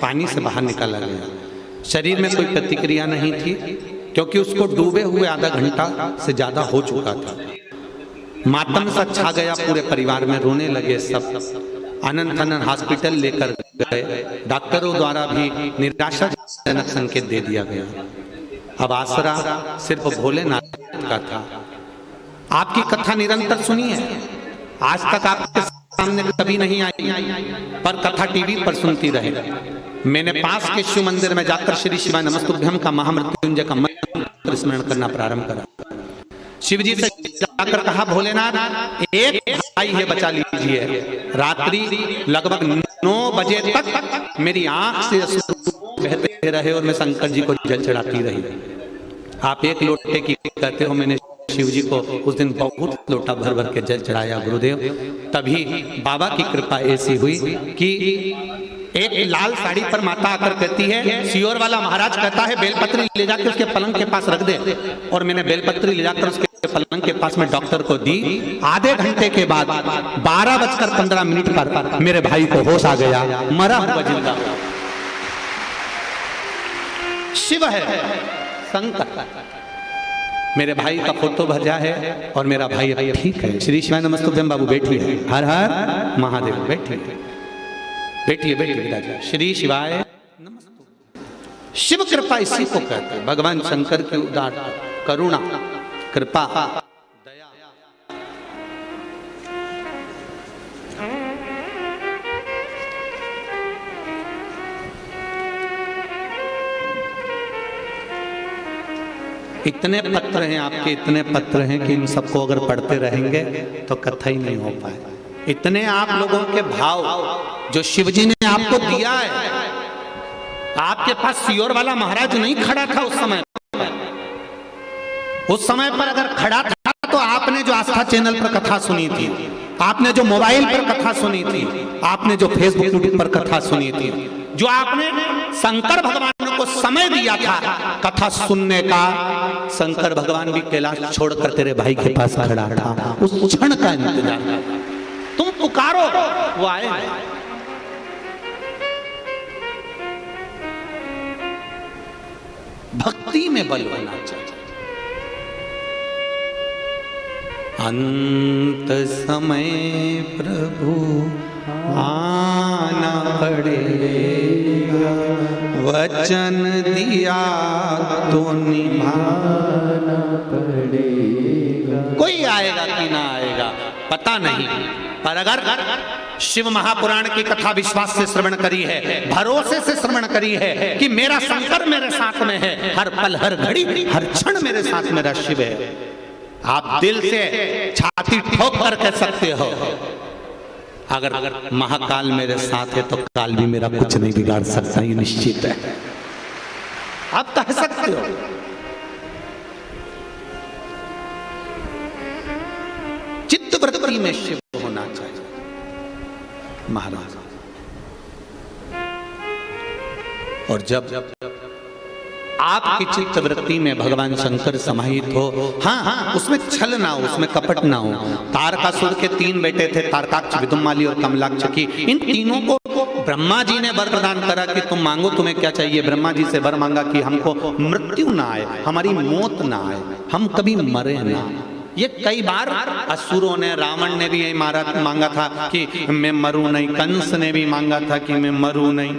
पानी से बाहर निकाला गया। शरीर में कोई प्रतिक्रिया नहीं थी क्योंकि उसको डूबे हुए आधा घंटा से ज्यादा हो चुका था। मातम सा छा गया पूरे परिवार में, रोने लगे सब। अनंत अनंत हॉस्पिटल लेकर गए, डॉक्टरों द्वारा भी निराशाजनक संकेत दे दिया गया। अब आसरा सिर्फ भोलेनाथ का था। आपकी कथा निरंतर सुनिए, आज तक आपके सामने कभी नहीं आई, पर कथा टीवी पर सुनती रहे। मैंने पास के शिव मंदिर में जाकर श्री शिवाय नमस्तुभ्यम का महामृत्युंजय का मंत्र स्मरण करना प्रारंभ करा। शिव जी से जाकर कहा, भोलेनाथ एक भाई है, बचा लीजिए। रात्रि लगभग 9 बजे तक मेरी आंख से अश्रु बहते रहे और मैं शंकर जी को जल चढ़ाती रही। आप एक लोटे की कहते हो, मैंने शिव जी को उस दिन बहुत लोटा भर भर के जल चढ़ाया गुरुदेव। तभी बाबा की कृपा ऐसी हुई कि एक लाल साड़ी पर माता आकर कहती है, सियोर वाला महाराज कहता है बेलपत्री ले जाकर उसके पलंग के पास रख दे। और मैंने बेलपत्री ले जाकर उसके पलंग के पास में डॉक्टर को दी। आधे घंटे के बाद 12:15 पर मेरे भाई को होश आ गया, मरा हुआ जिंदा। शिव है, शंकर। मेरे भाई का फोटो भजा है और मेरा भाई अभी ठीक है। श्री शिवाय नमस्तुभ्यम बाबू बैठिए, हर हर महादेव। बैठिए बैठिए बैठिए। श्री शिवाय नमस्तुभ्यम। शिव कृपा इसी को कहते हैं, भगवान शंकर की उदार करुणा, कृपा, दया। इतने पत्र हैं आपके, इतने पत्र हैं कि इन सबको अगर पढ़ते रहेंगे तो कथा ही नहीं हो पाए। इतने आप लोगों के भाव जो शिव जी ने आपको दिया है। आपके पास सियोर वाला महाराज नहीं खड़ा था उस समय। उस समय पर अगर खड़ा था तो आपने जो आस्था चैनल पर कथा सुनी थी, आपने जो मोबाइल पर कथा सुनी थी, आपने जो फेसबुक यूट्यूब पर कथा सुनी थी, जो आपने शंकर भगवान को समय दिया था कथा सुनने का, शंकर भगवान भी कैलाश छोड़कर तेरे भाई के पास खड़ा था। उस क्षण का इंतजार तुम पुकारो, वो आए। भक्ति में बल होना चाहिए। अंत समय प्रभु आना पड़ेगा, वचन दिया तो निभाना पड़ेगा। कोई आएगा कि ना आएगा पता नहीं, पर अगर शिव महापुराण की कथा विश्वास से श्रवण करी है, भरोसे से श्रवण करी है कि मेरा शंकर मेरे साथ में है, हर पल हर घड़ी हर क्षण मेरे साथ मेरा शिव है, आप दिल से छाती ठोक कर कह सकते हो, अगर महाकाल मेरे साथ है तो काल भी मेरा कुछ नहीं बिगाड़ सकता, ये निश्चित है। आप कह सकते हो। चित्त वृत्ति में शिव होना चाहिए महाराज। और जब आपकी चित्त वृत्ति में भगवान शंकर समाहित हो, हाँ, उसमें छल ना हो, उसमें कपट ना हो। तारकासुर के 3 बेटे थे, तारकाक्ष, विदुमाली और कमलाक्ष की। इन तीनों को ब्रह्मा जी ने वर प्रदान करा कि तुम मांगो, तुम्हें क्या चाहिए। ब्रह्मा जी से वर मांगा कि हमको मृत्यु ना आए, हमारी मौत ना आए, हम कभी मरे ना। ये कई बार असुरों ने, रावण ने भी यही मांगा था कि मैं मरूं नहीं, कंस ने भी मांगा था कि मैं मरूं नहीं,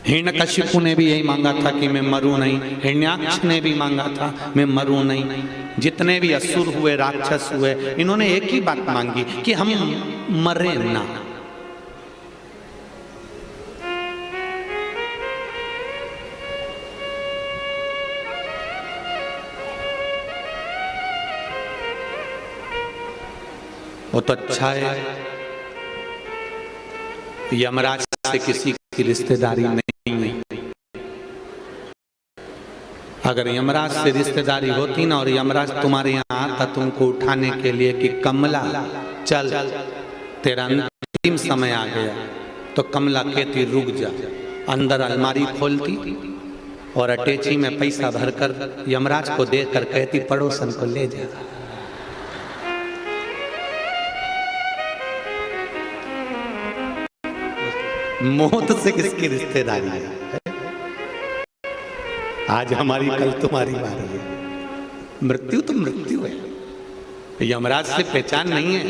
हिरण्यकशिपु ने भी यही मांगा था कि मैं मरूं नहीं, हिरण्याक्ष ने भी मांगा था मैं मरूं नहीं। जितने भी असुर हुए, राक्षस हुए, इन्होंने एक ही बात मांगी कि हम मरे ना। वो तो अच्छा है यमराज से किसी की रिश्तेदारी नहीं। अगर यमराज से रिश्तेदारी होती ना और यमराज तुम्हारे यहाँ आता तुमको उठाने के लिए कि कमला चल तेरा अंतिम समय आ गया, तो कमला कहती रुक जा, अंदर अलमारी खोलती और अटैची में पैसा भरकर यमराज को देकर कहती पड़ोसन को ले जा। मौत से किसकी रिश्तेदारी है? आज हमारी कल तुम्हारी बारी है। मृत्यु तो मृत्यु है, यमराज से पहचान नहीं है।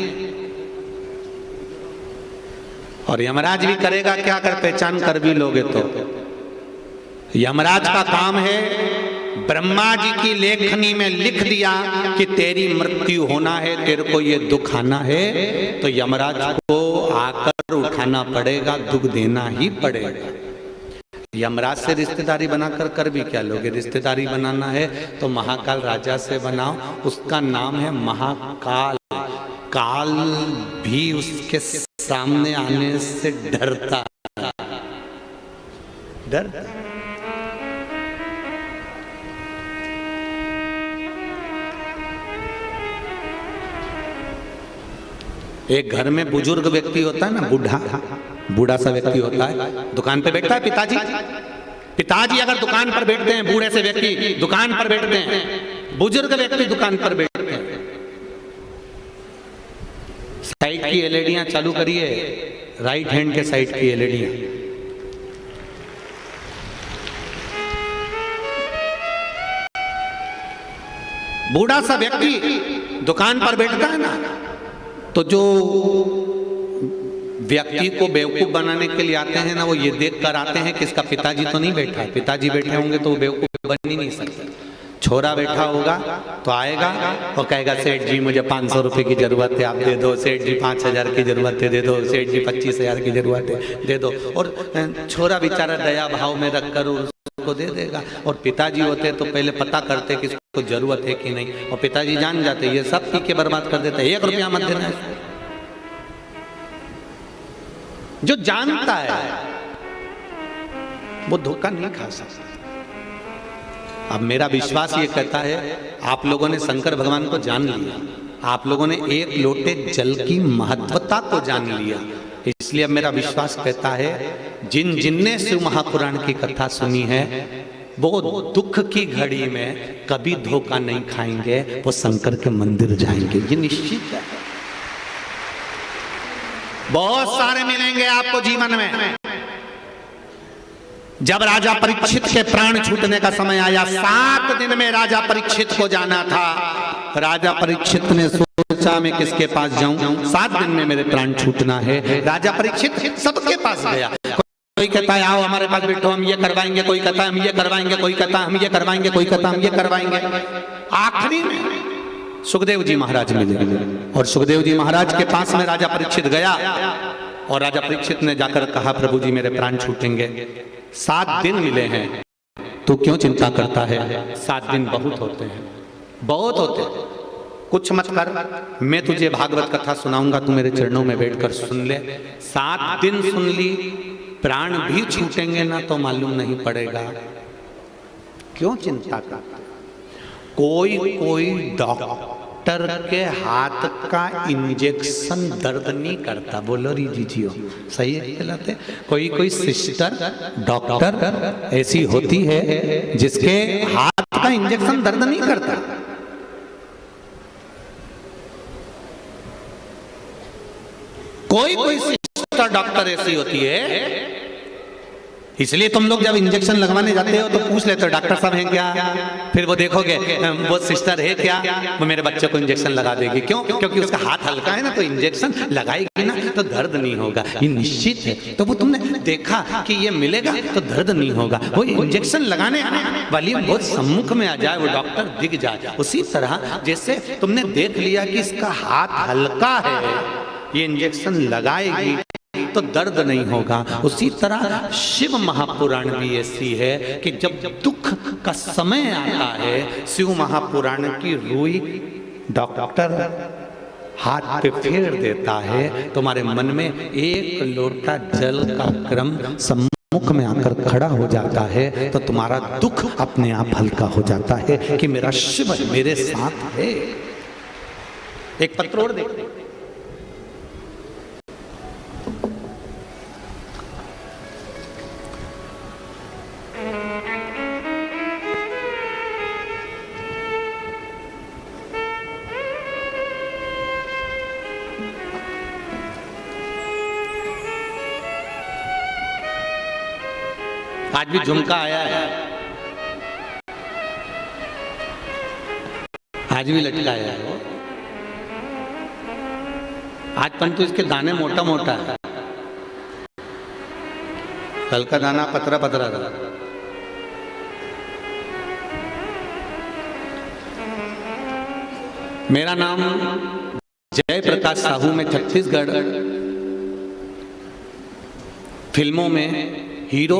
और यमराज भी करेगा क्या अगर पहचान कर भी लोगे तो? यमराज का काम है, ब्रह्मा जी की लेखनी में लिख दिया कि तेरी मृत्यु होना है, तेरे को ये दुख आना है, तो यमराज को आकर उठाना पड़ेगा, दुख देना ही पड़ेगा। यमराज से रिश्तेदारी बनाकर कर भी क्या लोगे? रिश्तेदारी बनाना है तो महाकाल राजा से बनाओ, उसका नाम है महाकाल। काल भी उसके सामने आने से डरता डरता। एक घर में बुजुर्ग व्यक्ति होता है ना, बूढ़ा सा व्यक्ति होता है, दुकान पे बैठता है। पिताजी अगर दुकान पर बैठते हैं, बूढ़े से व्यक्ति दुकान पर बैठते हैं, बुजुर्ग व्यक्ति दुकान पर बैठते हैं। साइड की एलईडियां चालू करिए, राइट हैंड के साइड की एलईडियां। बूढ़ा सा व्यक्ति दुकान पर बैठता है ना, तो जो व्यक्ति को बेवकूफ बनाने के लिए आते हैं ना, वो ये देख कर आते हैं कि इसका पिताजी तो नहीं बैठा है। पिताजी बैठे होंगे तो वो बेवकूफ बन ही नहीं सकता। छोरा बैठा होगा तो आएगा और कहेगा सेठ जी मुझे 500 रुपए की जरूरत है, आप दे दो। सेठ जी 5000 की जरूरत है, दे दो। सेठ जी 25,000 की जरूरत है, दे दो। और छोरा बेचारा दया भाव में रखकर उसको दे देगा। और पिताजी होते तो पहले पता करते कि इसको जरूरत है कि नहीं, और पिताजी जान जाते ये सब पी के बर्बाद कर देते, 1 रुपया मत देना। जो जानता है वो धोखा नहीं खा सकता। अब मेरा विश्वास ये कहता है, आप लोगों ने शंकर भगवान को जान लिया, आप लोगों ने एक लोटे जल की महत्वता को जान लिया। इसलिए अब मेरा विश्वास कहता है, जिनने शिव महापुराण की कथा सुनी है वो दुख की घड़ी में कभी धोखा नहीं खाएंगे, वो शंकर के मंदिर जाएंगे, ये निश्चित है। बहुत सारे मिलेंगे आपको जीवन में। जब राजा परीक्षित के प्राण छूटने का समय आया, 7 दिन में राजा परीक्षित को जाना था। राजा परीक्षित ने सोचा मैं किसके पास जाऊं, 7 दिन में मेरे प्राण छूटना है। राजा परीक्षित सबके पास गया। कोई कहता है आओ हमारे पास बैठो, हम ये करवाएंगे। कोई कहता है हम ये करवाएंगे। कोई कहता है हम ये करवाएंगे। कोई कहता है हम ये करवाएंगे। आखिरी में सुखदेव जी महाराज मिले, और सुखदेव जी महाराज के पास में राजा परीक्षित गया, और राजा परीक्षित ने जाकर कहा प्रभु जी मेरे प्राण छूटेंगे, 7 दिन मिले हैं, तू क्यों चिंता करता है? 7 दिन बहुत होते हैं, बहुत होते हैं, कुछ मत कर, मैं तुझे भागवत कथा सुनाऊंगा, तू मेरे चरणों में बैठकर सुन ले। 7 दिन सुन ली, प्राण भी छूटेंगे ना तो मालूम नहीं पड़ेगा, क्यों चिंता करता? कोई डॉक्टर के हाथ का इंजेक्शन दर्द नहीं करता। बोलो री जीजियो, सही है कहलाते। कोई सिस्टर डॉक्टर ऐसी होती है जिसके हाथ का इंजेक्शन दर्द नहीं करता। कोई सिस्टर डॉक्टर ऐसी होती है, इसलिए तुम लोग जब इंजेक्शन लगवाने जाते हो तो पूछ लेते हो डॉक्टर साहब हैं क्या, फिर वो देखोगे वो सिस्टर है क्या, वो मेरे बच्चे को इंजेक्शन लगा देगी। क्यों? क्योंकि उसका हाथ हल्का है ना, तो इंजेक्शन लगाएगी ना तो दर्द नहीं होगा, ये निश्चित है। तो वो तुमने देखा कि ये मिलेगा तो दर्द नहीं होगा, वो इंजेक्शन लगाने वाली बहुत सम्मुख में आ जाए, वो डॉक्टर दिख जाए। उसी तरह जैसे तुमने देख लिया कि इसका हाथ हल्का है, ये इंजेक्शन लगाएगी तो दर्द नहीं होगा। उसी तरह शिव महापुराण भी ऐसी है कि जब दुख का समय आता है, शिव महापुराण की रूई डॉक्टर हाथ पे फेर देता है, तुम्हारे मन में 1 लोटा जल का क्रम सम्मुख में आकर खड़ा हो जाता है, तो तुम्हारा दुख अपने आप हल्का हो जाता है कि मेरा शिव मेरे साथ है। एक पत्र और देखते हैं। आज भी झुमका आया है, आज भी लटकाया है वो। आज परंतु इसके दाने मोटा मोटा है, कल का दाना पतरा पतरा था। मेरा नाम जय प्रकाश साहू, में छत्तीसगढ़ फिल्मों में हीरो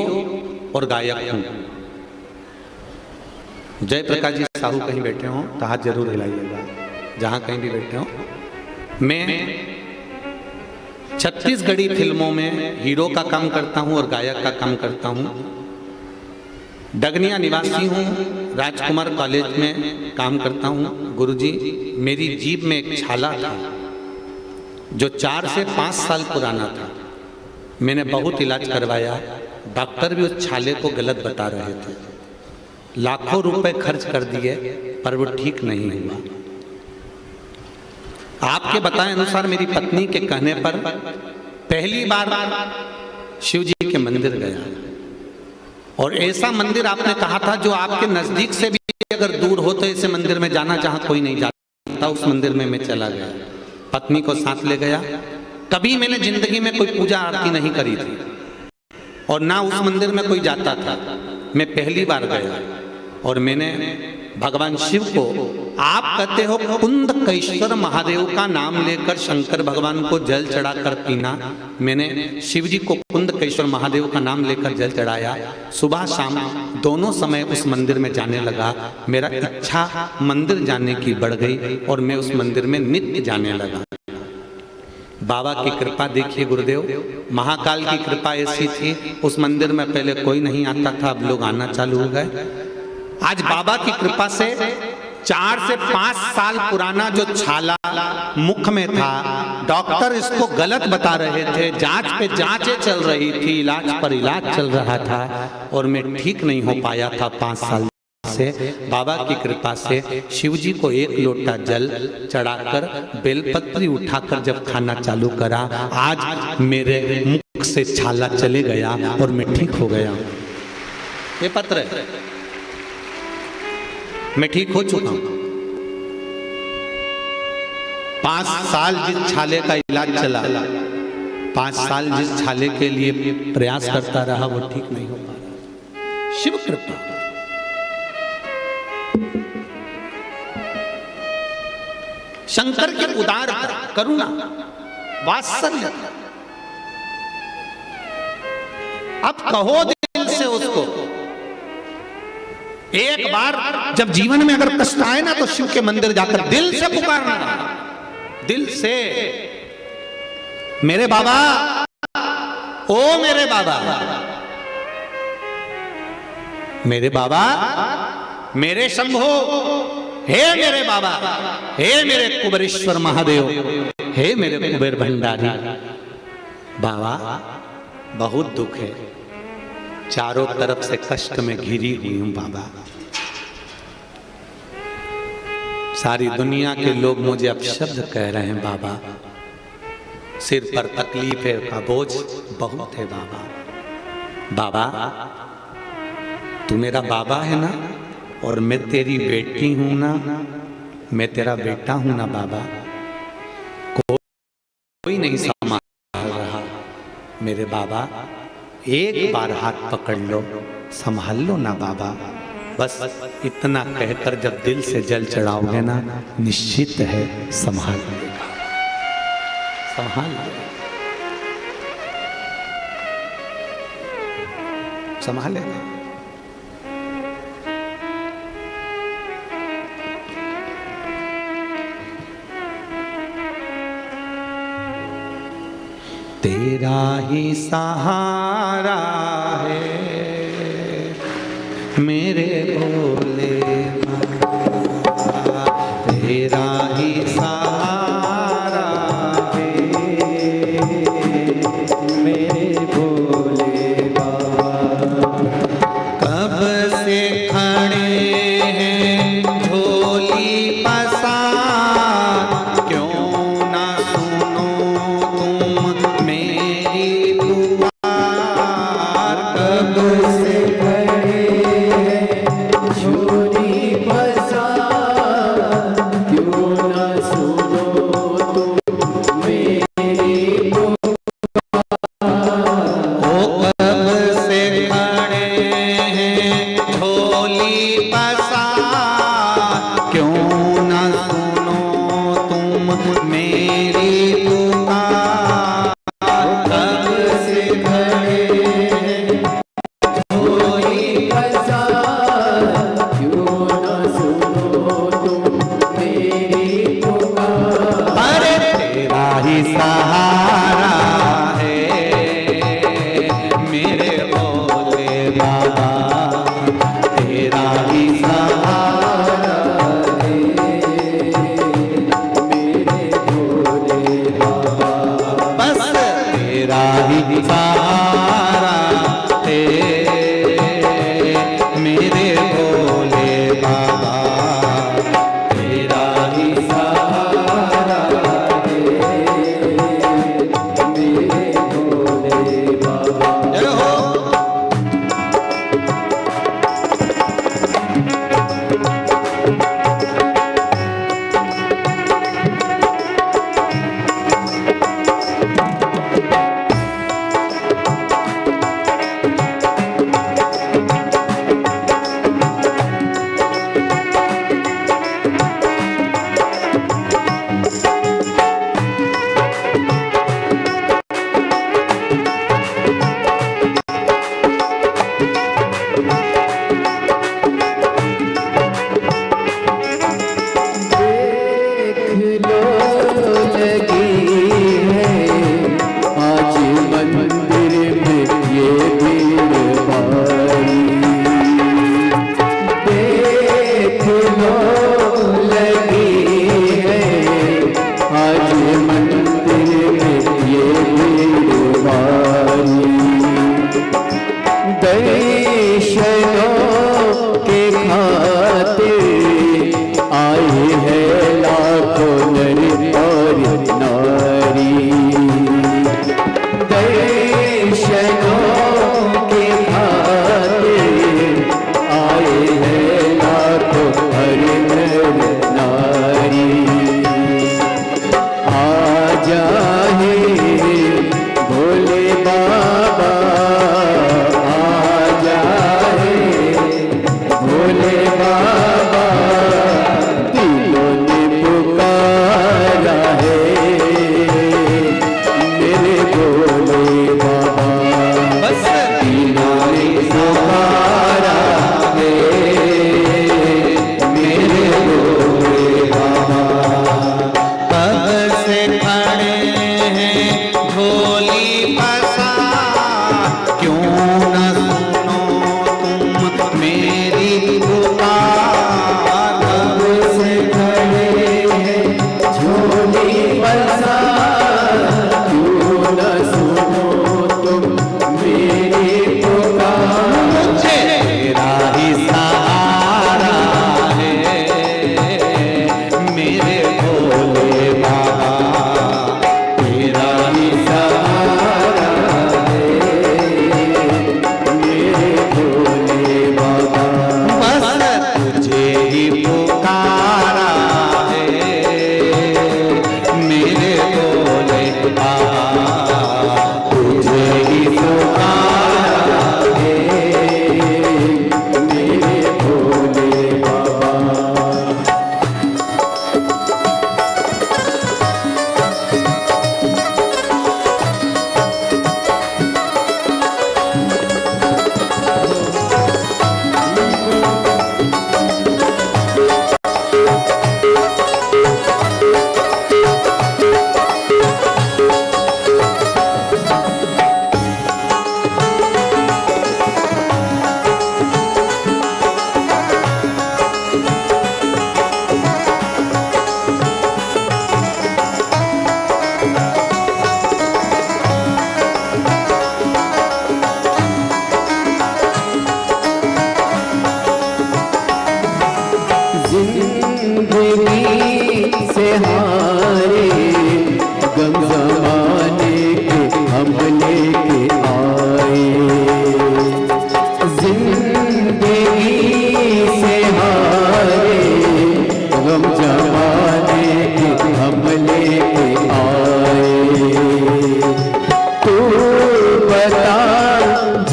और गायक हूं। जय प्रकाश जी साहू कहीं बैठे हों तो हाथ जरूर हिलाइएगा, जहां कहीं भी बैठे हों। मैं छत्तीसगढ़ी फिल्मों में हीरो का काम करता हूं और गायक का काम करता हूं। डगनिया निवासी हूं, राजकुमार कॉलेज में काम करता हूं। गुरुजी, मेरी जीभ में एक छाला था जो 4 से 5 साल पुराना था। मैंने बहुत इलाज करवाया, डॉक्टर भी उस छाले को गलत बता रहे थे। लाखों रुपए खर्च कर दिए पर वो ठीक नहीं हुआ। आपके बताए अनुसार मेरी पत्नी के कहने पर पहली बार शिव जी के मंदिर गया, और ऐसा मंदिर आपने कहा था जो आपके नजदीक से भी अगर दूर हो तो ऐसे मंदिर में जाना जहां कोई नहीं जाता, उस मंदिर में मैं चला गया। पत्नी को साथ ले गया। कभी मैंने जिंदगी में कोई पूजा आरती नहीं करी थी और ना उस मंदिर में कोई जाता था। मैं पहली बार गया और मैंने भगवान शिव को, आप कहते हो कुंदकेश्वर महादेव का नाम लेकर शंकर भगवान को जल चढ़ाकर पीना। मैंने शिव जी को कुंदकेश्वर महादेव का नाम लेकर जल चढ़ाया। सुबह शाम दोनों समय उस मंदिर में जाने लगा। मेरा इच्छा मंदिर जाने की बढ़ गई और मैं उस मंदिर में नित्य जाने लगा। बाबा की कृपा देखिए गुरुदेव, महाकाल की कृपा ऐसी थी, उस मंदिर में पहले कोई नहीं आता था, अब लोग आना चालू हो गए। आज बाबा की कृपा से 4 से 5 साल पुराना जो छाला मुख में था, डॉक्टर इसको गलत बता रहे थे, जांच पे जांचें चल रही थी, इलाज पर इलाज चल रहा था और मैं ठीक नहीं हो पाया था 5 साल से। बाबा की कृपा से शिव जी को 1 लोटा जल चढ़ाकर बेलपत्री उठाकर जब खाना चालू करा, आज मेरे मुख से छाला चले गया और मैं ठीक हो गया। ये पत्र है, मैं ठीक हो चुका हूं। 5 साल जिस छाले का इलाज चला, 5 साल जिस छाले के लिए प्रयास करता रहा, वो ठीक नहीं हो पा रहा। शिव कृपा, शंकर की उदारता, करुणा, वात्सल्य। अब कहो दिल से उसको, एक बार जब जीवन में अगर कष्ट आए ना तो शिव के मंदिर जाकर दिल से पुकारना, दिल से, मेरे बाबा, ओ मेरे बाबा, मेरे बाबा, मेरे शंभो, हे मेरे बाबा, हे मेरे कुबेरेश्वर महादेव, हे मेरे कुबेर भंडारी। बाबा, बहुत दुख है, चारों तरफ से कष्ट में घिरी हुई हूं बाबा। सारी दुनिया के लोग मुझे अपशब्द कह रहे हैं बाबा। सिर पर तकलीफ है का बोझ बहुत है बाबा। बाबा, तू मेरा बाबा है ना, और मैं तेरी बेटी हूं ना, मैं तेरा बेटा हूं ना बाबा। कोई नहीं संभाल रहा मेरे बाबा, एक बार हाथ पकड़ लो, संभाल लो ना बाबा। बस इतना कहकर जब दिल से जल चढ़ाओगे ना, निश्चित है संभाल लेगा, संभाल लेगा, संभालेगा। तेरा ही सहारा है मेरे भोले बाबा, तेरा ही सहारा है मेरे भोले बाबा। कब से खड़े हैं झोली पसार, क्यों ना सुनो तुम मेरी पुकार।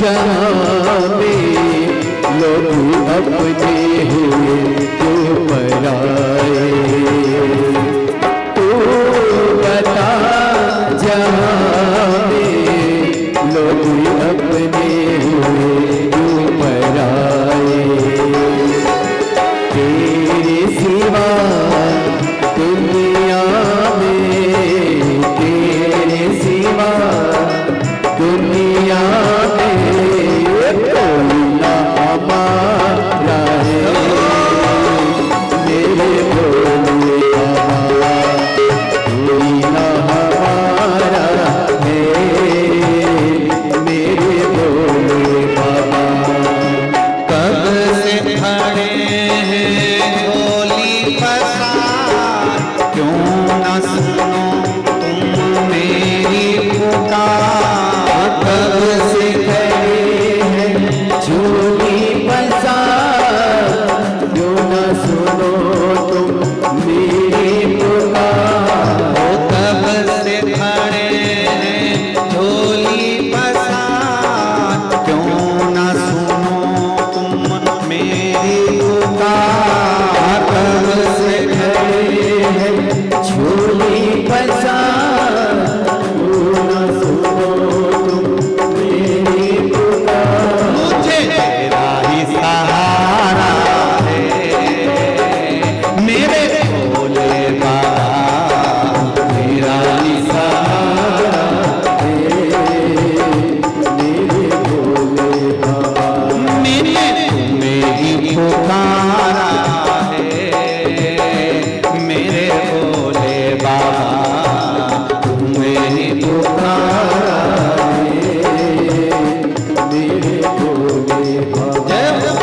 जहाँ में लोग अपने हुए तो पराए। तू बता जहाँ में लोग अपने हुए तो पराए। तेरे सिवा दुनिया में, तेरे सिवा दुनिया में कोई ना हमारा है। मेरे भोले बाबा कोई ना हमारा है। मेरे भोले बाबा कब से खड़े हैं झोली पसार, क्यों न सुनो तुम मेरी पुकार। कब से खड़े हैं झोली पसार, क्यों न सुनो तुम मेरी पुकार। कब से खड़े हैं झोली पसार, क्यों न सुनो तुम मेरी पुकार। कब से खड़े हैं झोली पसार, क्यों न सुनो तुम मेरी पुकार। मुझे तेरा ही सहारा है, मेरे भोले बाबा मेरा ही सहारा। मेरे भोले बाबा मैंने तुम्हें ही पुकारा है, मेरे भोले बाबा तुम्हें ही पुकारा है। मेरे भोले बाबा। जय हो।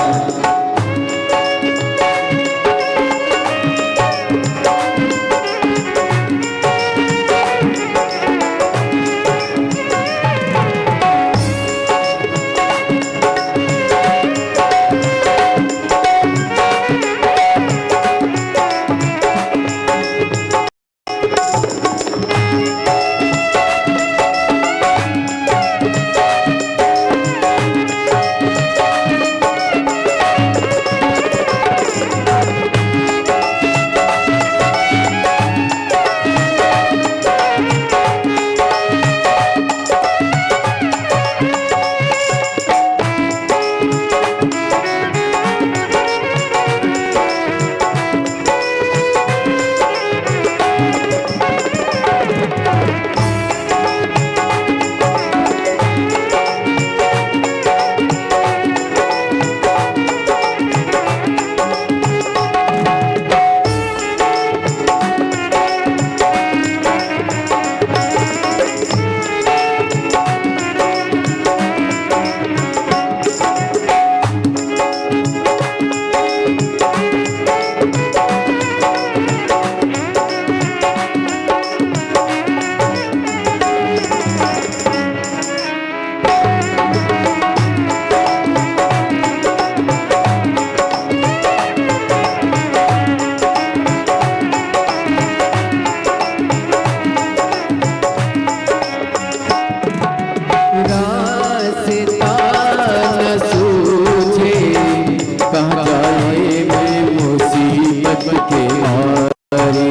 रास्ता न सूझे, कहाँ जाए मैं मुसीबत के मारे।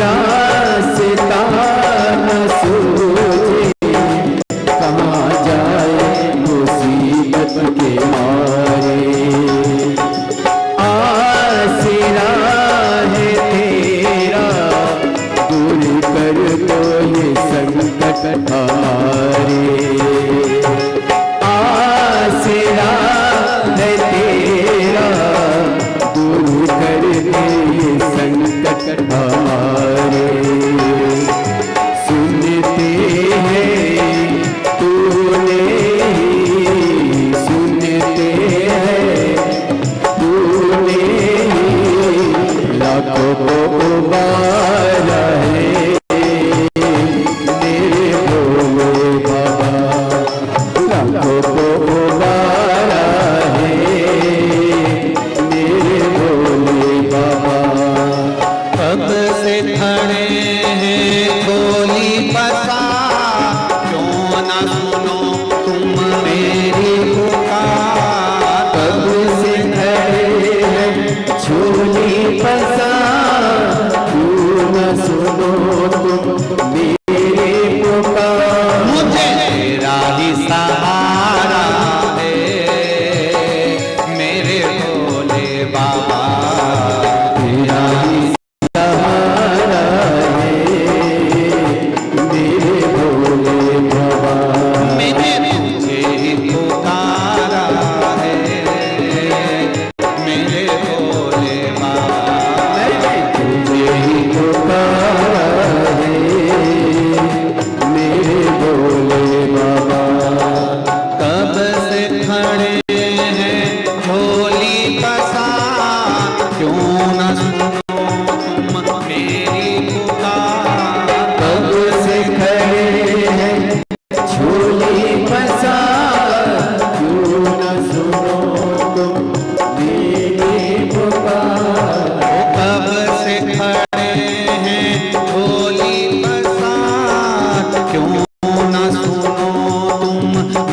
रास्ता न सूझे, कहाँ जाए मुसीबत के मारे। आसरा है तेरा, दूर कर दो ये संकट हमारे। आसरा है तेरा, दूर कर दे ये संकट हमारे। सुनते हैं तूने ही, सुनते हैं तूने ही, लाखों को उबारा है। मेरे भोले बाबा लाखों को उबारा है। मेरे भोले बाबा कब से खड़े हैं झोली पसार, क्यों न सुनो तुम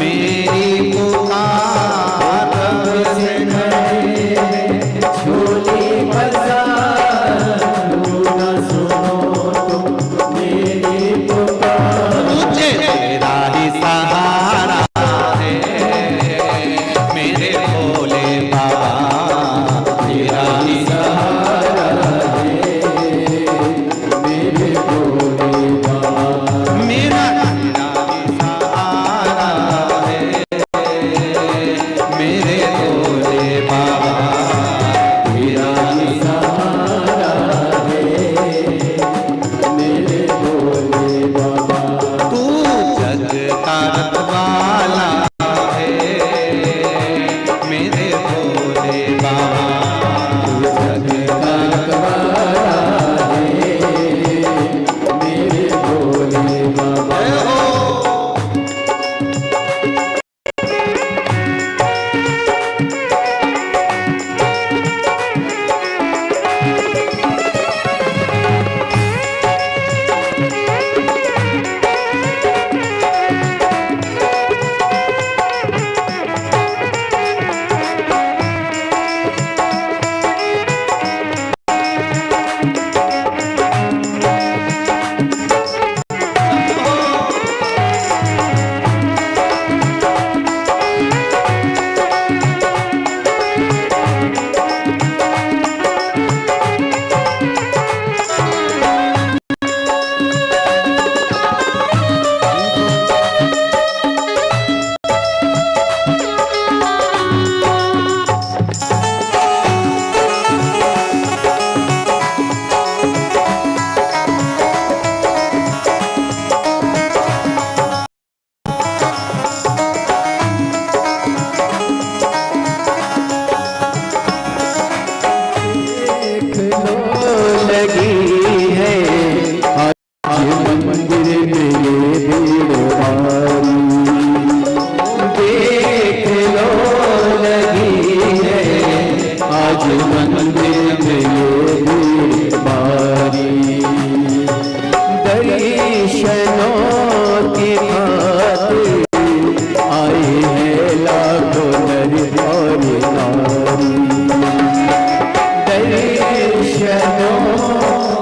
मेरी पुकार तब से खड़े हैं झोली बाजार, क्यों न सुनो तुम मेरी पुकार। मुझे तेरा ही सहारा है मेरे भोले बाबा, तेरा ही सहारा है मेरे भोले बाबा। मेरा तेरा ही सहारा है मेरे भोले बाबा, तेरा ही सहारा है मेरे भोले बाबा। तू जग का रखवाला है मेरे भोले बाबा, जग का रखवाला है मेरे भोले बाबा। जय हो। देख लो लगी है आज मंदिर में ये भीड़ भारी। देख लो लगी है आज मंदिर में ये भीड़ भारी। दर्शनों की खातिर आए हैं लाखों नर और नारी। दर्शनों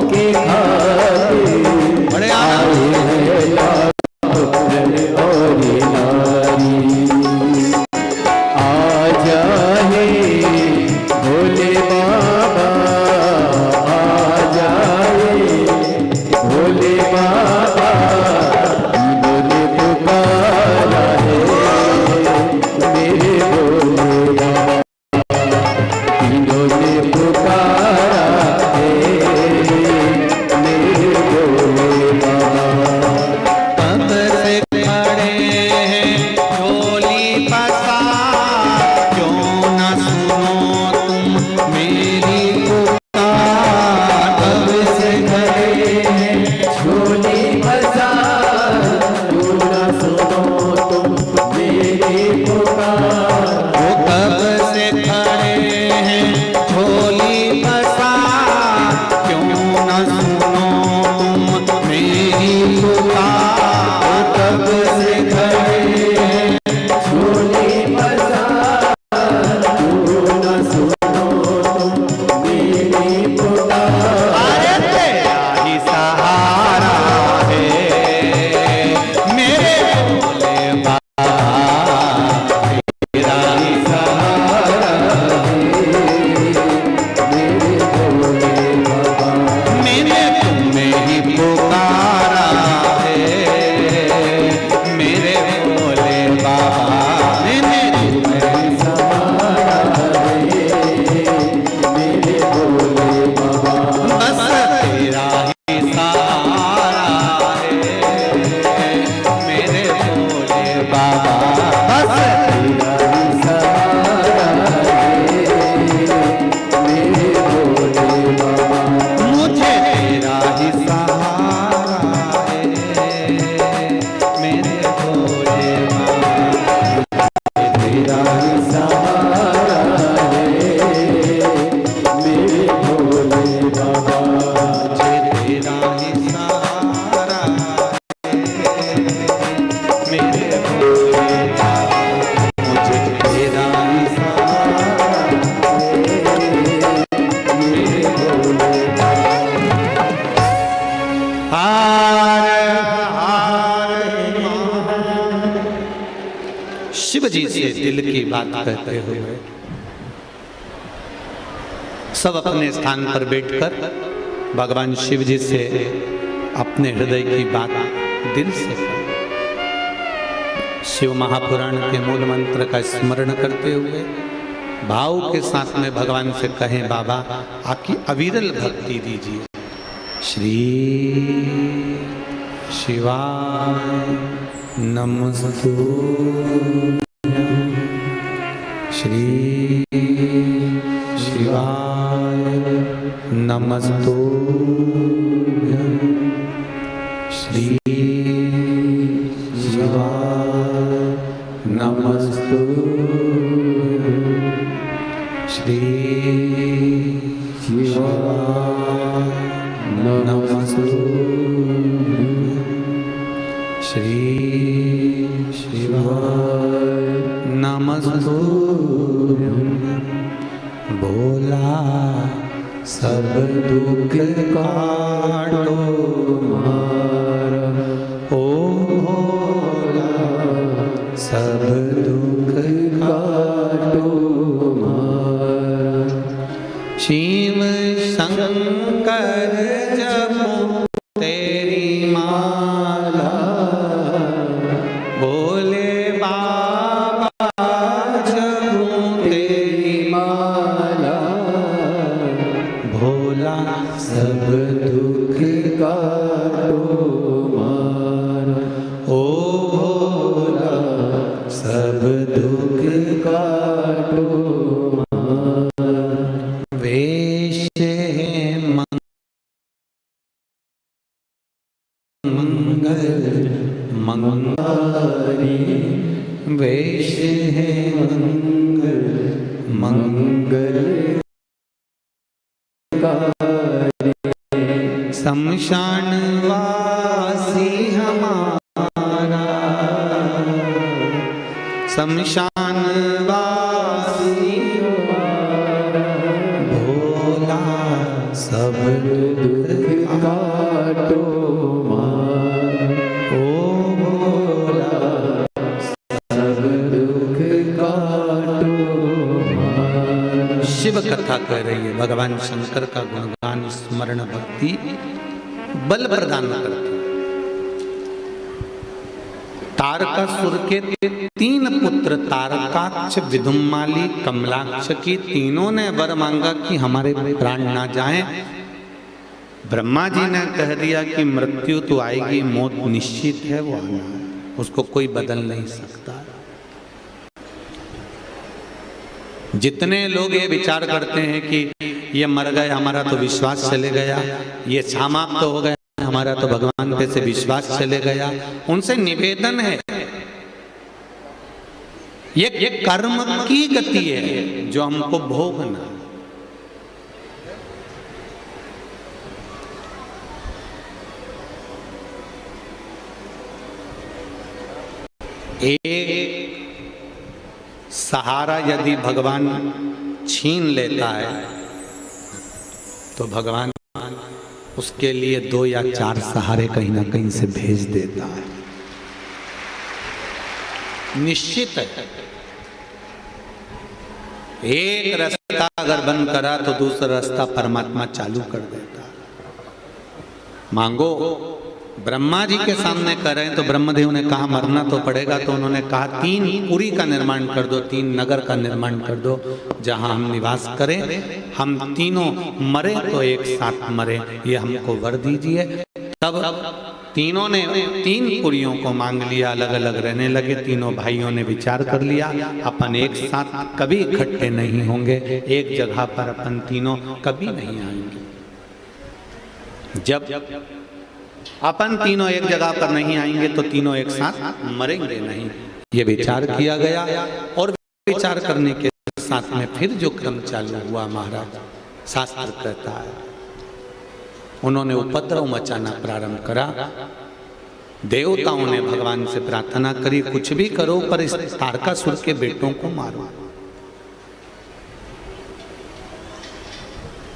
की खातिर बड़े आए हैं लाखों नर और नारी। आ जाए भोले बाबा, आ जाए भोले बाबा। इन्होंने पुकारा है मेरे भोले बाबा, इन्होंने पुकारा है मेरे भोले बाबा। तब से खड़े हैं झोली पसार, क्यों न सुनो तुम मेरी पुकार। तब से खड़े हैं झोली बाजार, क्यों न सुनो तुम मेरी पुकार। वो कब से खड़े हैं झोली पसार, क्यों न सुनो तुम मेरी पुकार। वो कब से खड़े हैं झोली बाजार, क्यों न सुनो तुम मेरी पुकार। अरे तेरा ही सहारा है मेरे भोले बाबा, शिव जी से दिल की बात कहते हुए सब अपने स्थान पर बैठकर भगवान शिव जी से अपने हृदय की बात दिल से करें। शिव महापुराण के मूल मंत्र का स्मरण करते हुए भाव के साथ में भगवान से कहें, बाबा आपकी अविरल भक्ति दीजिए। श्री शिवाय नमस्तुभ्यं, श्री शिवाय नमस्तुभ्यं, श्री शिवाय नमस्तुभ्यं, श्री शिवाय नमस्तुभ्यं, श्री शिवाय नमस्तुभ्यं। भोला सब दुख काटो मारा, ओ भोला सब दुख काटो मारा। शिव शंकर जपो तेरी माला, भोले बाबा जपो तेरी माला। भोला सब दुख काटो मारा, ओ भोला सब दुख काटो मारा। वेश है मंगल मंगलारी, वेश है मंगल मंगल शमशान वासी हमारा, शमशान वासी हमारा। भोला सब दुख काटो मारा, ओ भोला सब दुख काटो मारा। शिव कथा कह रही है, भगवान शंकर का गुणगान स्मरण भक्ति बल प्रदान करती। तारकासुर के 3 पुत्र तारकाक्ष, विदुम्माली, कमलाक्ष की तीनों ने वर मांगा कि हमारे प्राण ना जाएं। ब्रह्मा जी ने कह दिया कि मृत्यु तो आएगी, मौत निश्चित है, वो आना है, उसको कोई बदल नहीं सकता। जितने लोग ये विचार करते हैं कि ये मर गए हमारा तो विश्वास चले गया, ये समाप्त तो हो गया हमारा तो भगवान पे से विश्वास चले गया, उनसे निवेदन है, ये कर्म की गति है जो हमको भोगना। एक सहारा यदि भगवान छीन लेता है तो भगवान उसके लिए 2 या 4 सहारे कहीं ना कहीं से भेज देता है, निश्चित है। एक रास्ता अगर बंद करा तो दूसरा रास्ता परमात्मा चालू कर देता है। मांगो, ब्रह्मा जी के सामने कर रहे हैं तो ब्रह्मदेव ने कहा मरना तो पड़ेगा, तो उन्होंने कहा 3 पुरी का निर्माण कर दो, 3 नगर का निर्माण कर दो जहां हम निवास करें, हम तीनों मरे तो एक साथ मरे, ये हमको वर दीजिए। तब तीनों ने 3 पुरियों को मांग लिया, अलग अलग रहने लगे। तीनों भाइयों ने विचार कर लिया अपन एक साथ कभी इकट्ठे नहीं होंगे, एक जगह पर अपन तीनों कभी नहीं आएंगे। जब अपन तीनों एक जगह पर नहीं आएंगे तो तीनों एक साथ मरेंगे नहीं, ये विचार किया गया। और विचार करने के साथ में फिर जो क्रम चालू हुआ महाराज, शास्त्र कहता है उन्होंने उपद्रव मचाना प्रारंभ करा। देवताओं ने भगवान से प्रार्थना करी, कुछ भी करो पर इस तारकासुर के बेटों को मारो।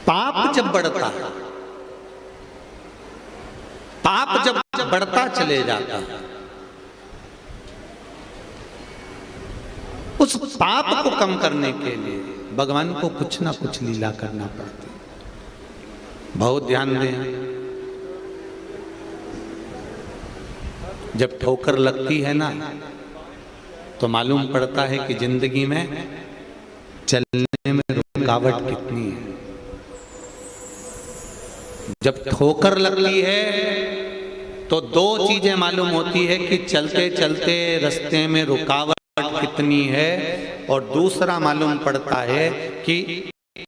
पाप जब बढ़ता है, पाप जब बढ़ता चले जाता है उस पाप को कम करने के लिए भगवान को कुछ ना कुछ लीला करना पड़ती है। बहुत ध्यान दें, जब ठोकर लगती है ना तो मालूम पड़ता है कि जिंदगी में चलने में रुकावट कितनी है। जब ठोकर लगती है तो दो चीजें मालूम होती है कि चलते चलते रास्ते में रुकावट कितनी है, और दूसरा मालूम पड़ता है कि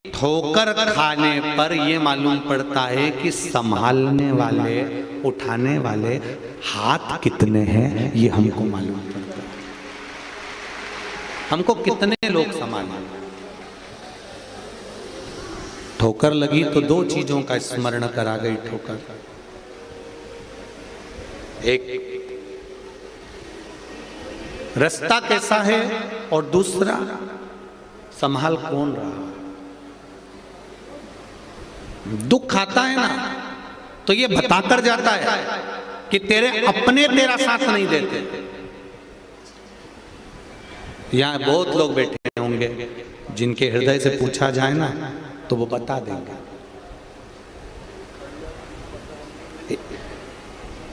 ठोकर खाने पर यह मालूम पड़ता है कि संभालने वाले, उठाने वाले हाथ कितने हैं, ये हमको मालूम पड़ता है। हमको कितने लोग संभालें। ठोकर लगी तो दो चीजों का स्मरण करा गई ठोकर। एक रास्ता कैसा है, और दूसरा संभाल कौन रहा। दुख आता है ना तो ये बताकर जाता है कि तेरे अपने तेरा साथ नहीं देते। यहां बहुत लोग बैठे होंगे जिनके हृदय से पूछा जाए ना तो वो बता देंगे।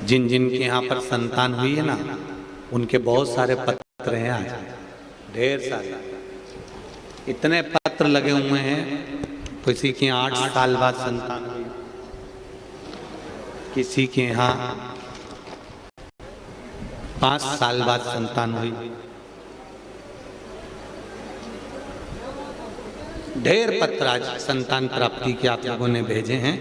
जिन जिन के यहाँ पर संतान हुई है ना, उनके बहुत सारे पत्र हैं आज, ढेर सारे। इतने पत्र लगे हुए हैं, किसी के 8 साल बाद संतान हुई, किसी के यहाँ 5 साल बाद संतान हुई। ढेर पत्र आज संतान प्राप्ति के आप लोगों ने भेजे हैं।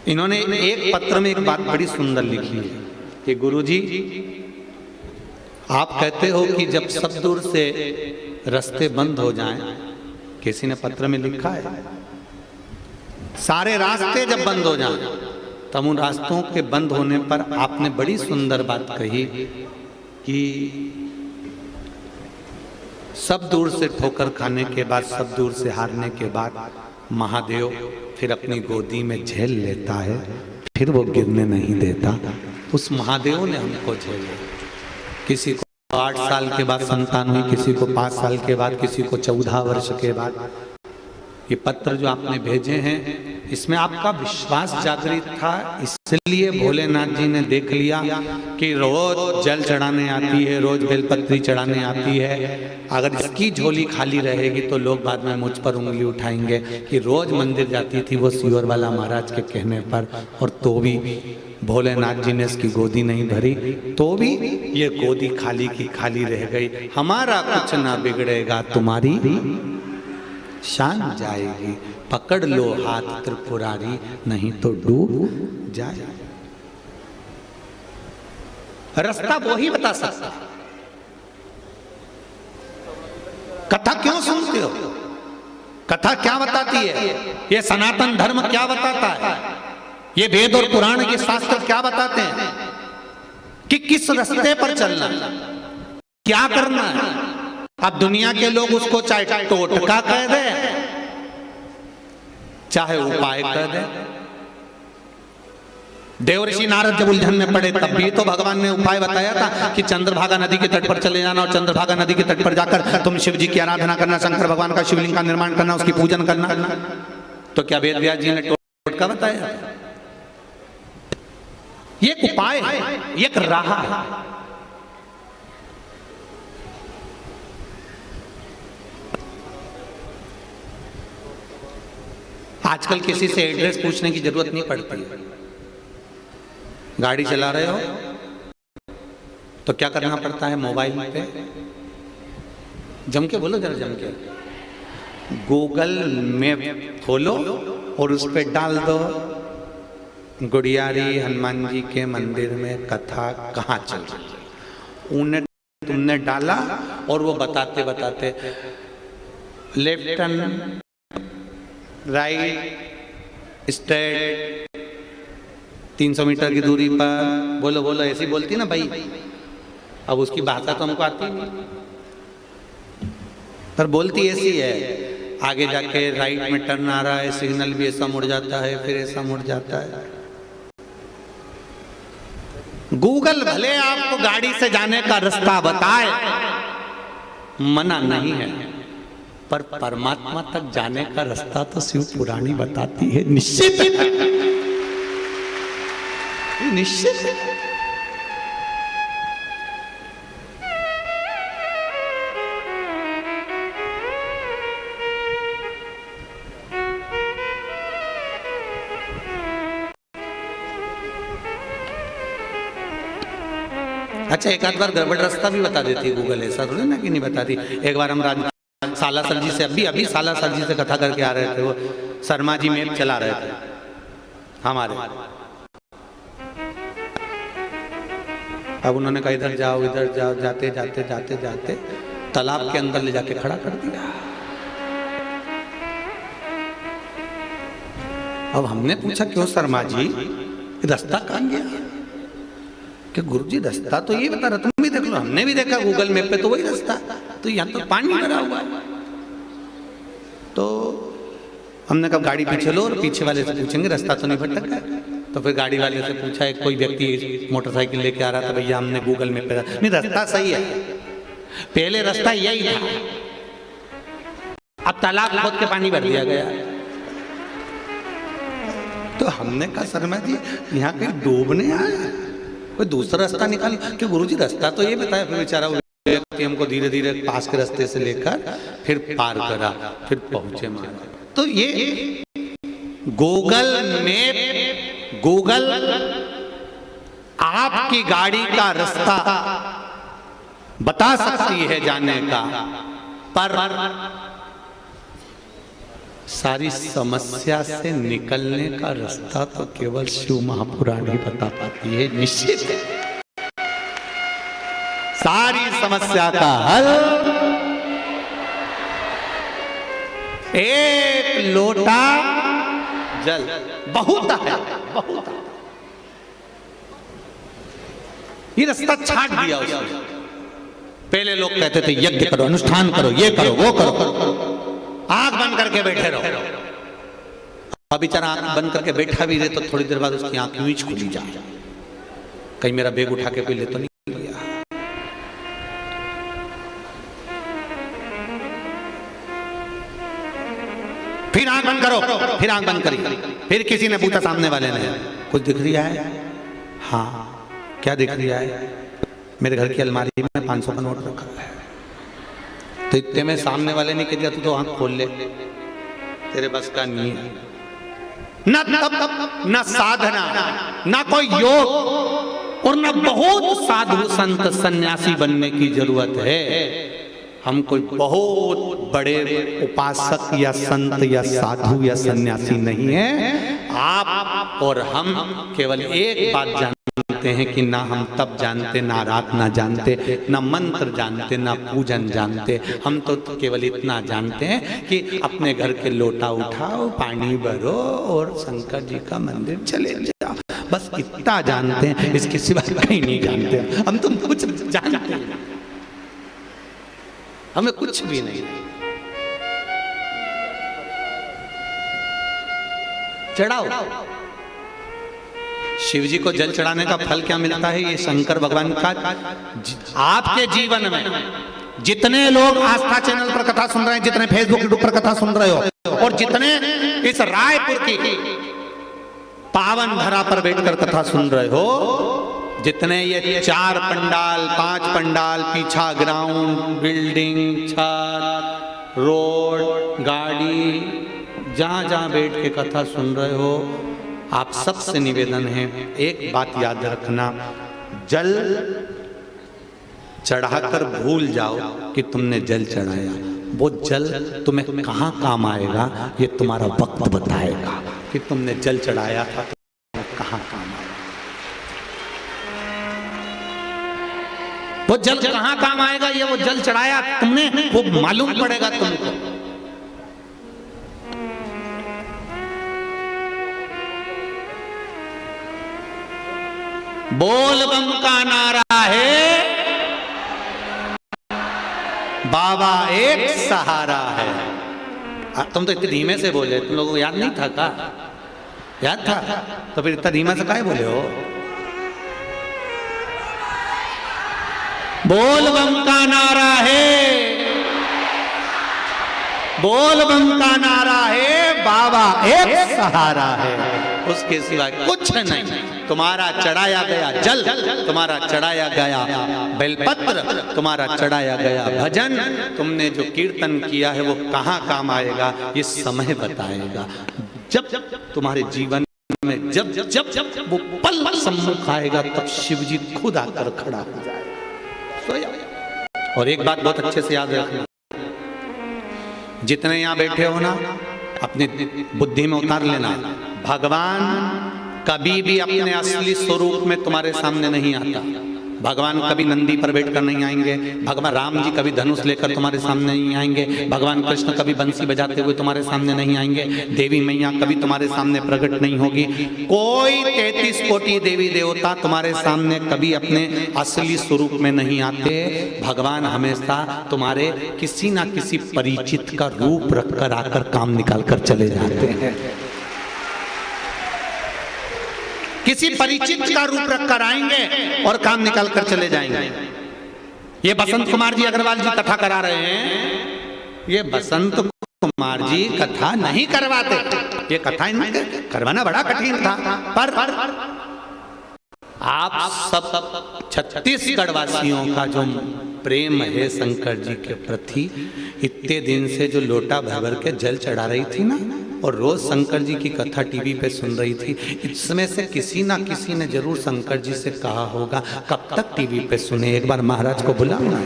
इन्होंने एक पत्र में एक बात बड़ी सुंदर लिखी है कि गुरुजी, आप कहते हो कि जब सब दूर से रास्ते बंद हो जाएं, किसी ने पत्र में लिखा है, सारे रास्ते जब बंद हो जाएं, तब उन रास्तों के बंद होने पर आपने बड़ी सुंदर बात कही कि सब दूर से ठोकर खाने के बाद, सब दूर से हारने के बाद महादेव फिर अपनी गोदी में झेल लेता है, फिर वो गिरने नहीं देता। उस महादेव ने हमको झेला। किसी को 8 साल के बाद संतान हुई, किसी को 5 साल के बाद, किसी को 14 वर्ष के बाद। ये पत्र जो आपने भेजे हैं, इसमें आपका विश्वास जागृत था, इसलिए भोलेनाथ जी ने देख लिया कि रोज जल चढ़ाने आती है, रोज बेलपत्री चढ़ाने आती है। अगर इसकी झोली खाली रहेगी तो लोग बाद में मुझ पर उंगली उठाएंगे कि रोज मंदिर जाती थी वो सियोर वाला महाराज के कहने पर, और तो भी भोलेनाथ जी ने इसकी गोदी नहीं भरी, तो भी ये गोदी खाली की खाली रह गई। हमारा कुछ ना बिगड़ेगा, तुम्हारी शान जाएगी। पकड़ लो हाथ त्रिपुरारी, नहीं तो डूब जाए। रास्ता वो ही बता सकता। कथा क्यों सुनते हो? कथा क्या बताती है? ये सनातन धर्म क्या बताता है? ये वेद और पुराण के शास्त्र क्या बताते हैं कि किस रास्ते पर चलना, क्या करना है? अब दुनिया के लोग उसको चाहे टोटका कह दे, चाहे उपाय कह दे। देवर्षि नारद जब उलझन में पड़े तब भी तो भगवान ने उपाय बताया था कि चंद्रभागा नदी के तट पर चले जाना, और चंद्रभागा नदी के तट पर जाकर तुम शिव जी की आराधना करना, शंकर भगवान का शिवलिंग का निर्माण करना, उसकी पूजन करना। तो क्या वेद व्यास जी ने टोटका बताया? ये एक उपाय है, ये एक राह है। आजकल किसी से एड्रेस पूछने की जरूरत नहीं पड़ती है। गाड़ी चला रहे हो तो क्या करना पड़ता है? मोबाइल पे जम के बोलो, जरा जम के गूगल मैप खोलो और उस पे डाल दो गुड़ियारी हनुमान जी के मंदिर में कथा कहाँ चल रही है। उन्हें तुमने डाला और वो बताते बताते left turn, right, straight, 300 meter की दूरी पर, बोलो बोलो, ऐसी बोलती ना भाई। अब उसकी भाषा तो हमको आती नहीं, पर बोलती ऐसी है। आगे जाके राइट में टर्न आ रहा है, सिग्नल भी ऐसा मुड़ जाता है, फिर ऐसा मुड़ जाता है। गूगल भले आपको गाड़ी से जाने का रास्ता बताए, मना नहीं है, पर परमात्मा तक जाने का रास्ता तो शिव पुराणी बताती है, निश्चित है, निश्चित है। अच्छा, एक आध बार गड़बड़ रास्ता भी बता देती है गूगल, ऐसा थोड़ी ना कि नहीं बताती। एक बार हम सालासर जी से अभी सालासर जी से कथा करके आ रहे थे, वो शर्मा जी मैप चला रहे थे हमारे। अब उन्होंने कहा इधर जाओ इधर जाओ, जाते जाते जाते जाते तालाब के अंदर ले जाके खड़ा कर दिया। अब हमने पूछा क्यों शर्मा जी, रास्ता कहाँ गया? कि गुरुजी रास्ता तो ये बता रहा, तुम भी देख लो, हमने भी देखा गूगल मैप पे तो वही रास्ता, तो यहाँ तो पानी भरा हुआ है। तो हमने कहा गाड़ी पीछे लो और पीछे वाले से पूछेंगे रास्ता तो नहीं भटक गया। तो फिर गाड़ी वाले से पूछा, एक कोई व्यक्ति मोटरसाइकिल लेके आ रहा था, भैया हमने गूगल मैप पे नहीं, रास्ता सही है, पहले रास्ता यही था, अब तालाब खोद के पानी भर दिया गया। तो हमने कहा शर्मा जी यहाँ कहीं डूबने आया, कोई दूसरा रास्ता निकाल कि गुरुजी रास्ता तो ये बताया। फिर बेचारा व्यक्ति हमको धीरे धीरे पास के रास्ते से लेकर फिर पार करा, फिर पहुंचे मार्ग। तो ये गूगल मैप, गूगल आपकी गाड़ी का रास्ता बता सकती है जाने का, पर सारी समस्या से निकलने का रास्ता तो केवल शिव महापुराणी बता पाती है, निश्चित है। सारी समस्या का हल एक लोटा जल, बहुत है, बहुत। ये रास्ता छाट दिया उसने। पहले लोग कहते थे यज्ञ करो, अनुष्ठान करो, ये करो, वो करो, आंख बंद करके बैठे रहो। अब बेचारा आंख बंद करके बैठा भी रहे तो थोड़ी देर बाद उसकी आंख यूं ही खुली जाए, कहीं मेरा बैग उठा के कोई ले तो नहीं लिया। फिर आंख बंद करो, फिर आंख बंद करी, फिर किसी ने पूछा सामने वाले ने, कुछ दिख रहा है? हाँ, क्या दिख रहा है? मेरे घर की अलमारी में 500 का नोट रखा है। तो इतने में सामने वाले ने कह दिया तू तो आंख खोल ले, तेरे बस का नहीं है। न तप, न साधना, न कोई योग और न बहुत साधु संत सन्यासी बनने की जरूरत है। हम कोई बहुत बड़े उपासक या संत या साधु या सन्यासी नहीं है। आप और हम केवल एक बात जानते हैं कि ना हम तप जानते, ना रात ना जानते, ना मंत्र जानते, ना पूजन जानते। हम तो केवल इतना जानते हैं कि अपने घर के लोटा उठाओ, पानी भरो और शंकर जी का मंदिर चले जाओ, बस इतना जानते हैं, इसके सिवा कहीं नहीं जानते। हम तुम कुछ जानते हैं, हमें कुछ भी नहीं। चढ़ाओ, शिव जी को जल चढ़ाने का फल क्या मिलता है? ये शंकर भगवान का आपके जीवन में जितने लोग आस्था चैनल पर कथा सुन रहे हैं, जितने फेसबुक यूट्यूब पर कथा सुन रहे हो, और जितने इस रायपुर की पावन धरा पर बैठकर कथा सुन रहे हो, जितने ये 4 पंडाल 5 पंडाल, पीछा ग्राउंड, बिल्डिंग, छत, रोड, गाड़ी, जहां जहां बैठ के कथा सुन रहे हो, आप सबसे निवेदन है एक बात याद रखना, जल चढ़ाकर भूल जाओ कि तुमने जल चढ़ाया। वो जल तुम्हें कहां काम आएगा ये तुम्हारा वक्त बताएगा कि तुमने जल चढ़ाया था तो कहां काम आएगा। वो जल कहां काम आएगा, ये वो जल चढ़ाया तुमने, वो मालूम पड़ेगा तुमको। बोल बम का नारा है, बाबा एक सहारा है। तुम तो इतने धीमे से बोले, तुम लोगों को याद नहीं था का? याद था तो फिर इतना धीमा से काहे बोले हो? बोल बम का नारा है, बोल बम का नारा है, बाबा एक सहारा है, उसके सिवा कुछ नहीं। तुम्हारा चढ़ाया गया जल, तुम्हारा चढ़ाया गया बेलपत्र, तुम्हारा चढ़ाया गया भजन, तुमने जो कीर्तन किया है वो कहाँ काम आएगा, ये समय बताएगा। जब तुम्हारे जीवन में जब जब जब जब वो पल सम्मुख आएगा, तब शिव जी खुद आकर खड़ा हो जाएगा। और एक बात बहुत अच्छे से याद रखना, जितने यहाँ बैठे हो ना, अपनी बुद्धि में उतार लेना, भगवान कभी भी अपने असली स्वरूप में तुम्हारे सामने नहीं आता। भगवान कभी नंदी पर बैठकर नहीं आएंगे, भगवान राम जी कभी धनुष लेकर तुम्हारे सामने नहीं आएंगे, भगवान कृष्ण कभी बंसी बजाते हुए तुम्हारे सामने नहीं आएंगे, देवी मैया कभी तुम्हारे सामने प्रकट नहीं होगी, कोई 33 कोटि देवी देवता तुम्हारे सामने कभी अपने असली स्वरूप में नहीं आते। भगवान हमेशा तुम्हारे किसी ना किसी परिचित का रूप रखकर आकर काम निकाल कर चले जाते हैं। किसी परिचित का रूप रखकर आएंगे और काम निकाल कर चले जाएंगे। ये बसंत कुमार जी अग्रवाल जी कथा करा रहे हैं, ये बसंत कुमार जी कथा नहीं करवाते, ये कथा इनके करवाना बड़ा कठिन था, पर आप सब छत्तीसगढ़ वासियों का जो प्रेम है शंकर जी के प्रति, इतने दिन से जो लोटा भर के जल चढ़ा रही थी ना, और रोज शंकर जी की कथा टीवी पे सुन रही थी, इसमें से किसी ना किसी ने जरूर शंकर जी से कहा होगा कब तक टीवी पे सुने, एक बार महाराज को बुलाओ ना।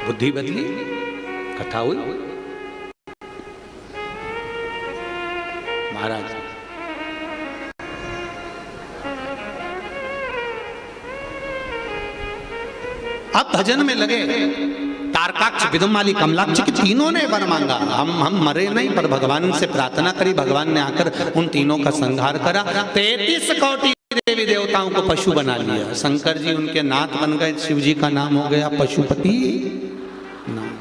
बुद्धि बदली, कथा हुई। महाराज अब भजन में लगे, तारकाक्ष, विदुमाली, कमलाक्ष की तीनों ने वर मांगा। हम मरे नहीं, पर भगवान से प्रार्थना करी, भगवान ने आकर उन तीनों का संहार करा। 33 कोटि देवी देवताओं को पशु बना लिया। शंकर जी उनके नाथ बन गए, शिव जी का नाम हो गया पशुपति नाथ,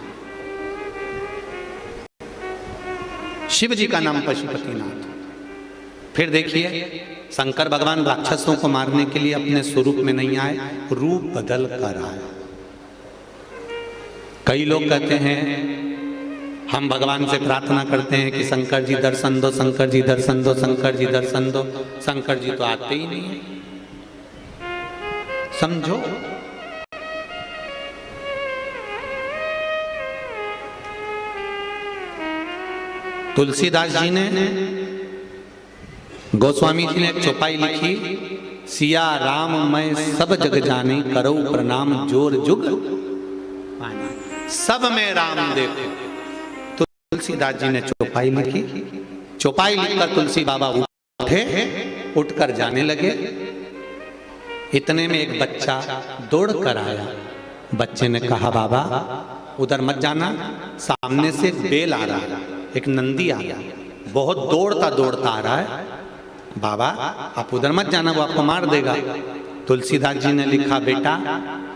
शिव जी का नाम पशुपति नाथ। फिर देखिए, शंकर भगवान राक्षसों को मारने के लिए अपने स्वरूप में नहीं आए, रूप बदल कर आए। कई लोग कहते हैं, हम भगवान से प्रार्थना करते हैं कि शंकर जी दर्शन दो, शंकर जी दर्शन दो, शंकर जी दर्शन दो। शंकर जी तो आते ही नहीं है, समझो। तुलसीदास जी ने, गोस्वामी जी ने एक चौपाई लिखी, सिया राम मैं सब जग जाने, करो प्रणाम जोर जुग, सब में राम देखो। तुलसीदास जी ने चौपाई लिखी। चौपाई लिखकर तुलसी बाबा उठे, उठकर जाने लगे। इतने में एक बच्चा दौड़ कर आया। बच्चे ने कहा, बाबा उधर मत जाना, सामने से एक बैल आ रहा है, एक नंदी आ गया, बहुत दौड़ता दौड़ता आ रहा है, बाबा आप उधर मत जाना, वो आपको मार देगा। तुलसीदास जी ने लिखा, बेटा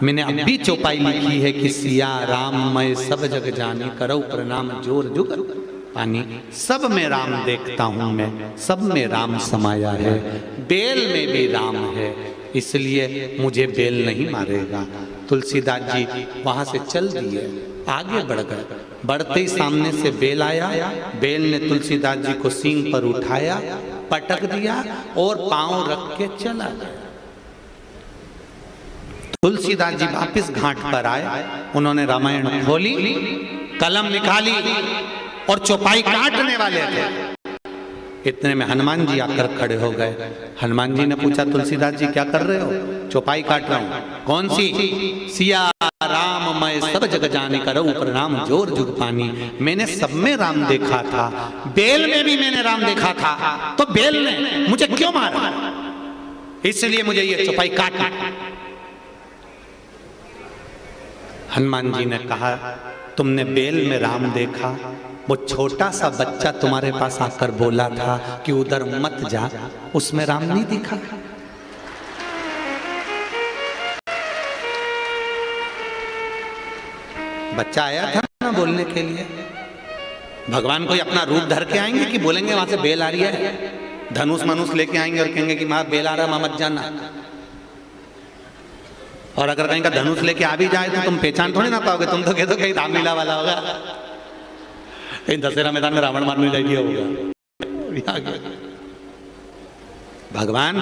मैंने अभी चौपाई लिखी है कि सिया राम मैं सब जग जानी, करो प्रणाम जोर जुग पानी। सब में राम देखता हूं मैं, सब में राम समाया है, बेल में भी राम है, इसलिए मुझे बेल नहीं मारेगा। तुलसीदास जी वहां से चल दिए, आगे बढ़ गए। बढ़ते ही सामने से बेल आया, बेल ने तुलसीदास जी को सींग पर उठाया, पटक दिया और पांव रख के चला गया। तुलसीदास जी वापिस घाट पर आए, उन्होंने रामायण खोली, कलम निकाली और चौपाई काटने वाले थे। इतने में हनुमान जी आकर खड़े हो गए। हनुमान जी ने पूछा, तुलसीदास जी क्या कर रहे हो? चौपाई काट रहा हूं। कौन सी? सिया राम मैं सब जग जानी, करो प्रणाम जोर जुग पानी। मैंने सब में राम देखा था, बेल में भी मैंने राम देखा था, तो बेल ने मुझे क्यों मारा? इसलिए मुझे ये चौपाई काटना। हनुमान जी ने कहा, तुमने बेल में राम देखा, वो छोटा सा बच्चा तुम्हारे पास आकर बोला था कि उधर मत जा, उसमें राम नहीं दिखा। बच्चा आया था ना बोलने के लिए। भगवान कोई अपना रूप धर के आएंगे कि बोलेंगे वहां से बेल आ रही है, धनुष मनुष लेके आएंगे और कहेंगे कि मां बेल आ रहा, मां मत जाना। और अगर कहीं का धनुष लेके आ भी जाए तो तुम पहचान थोड़ी ना पाओगे, तुम तो कह दो कहीं रामलीला वाला होगा, कहीं दशहरा मैदान में रावण मारने जाएगी होगा। भगवान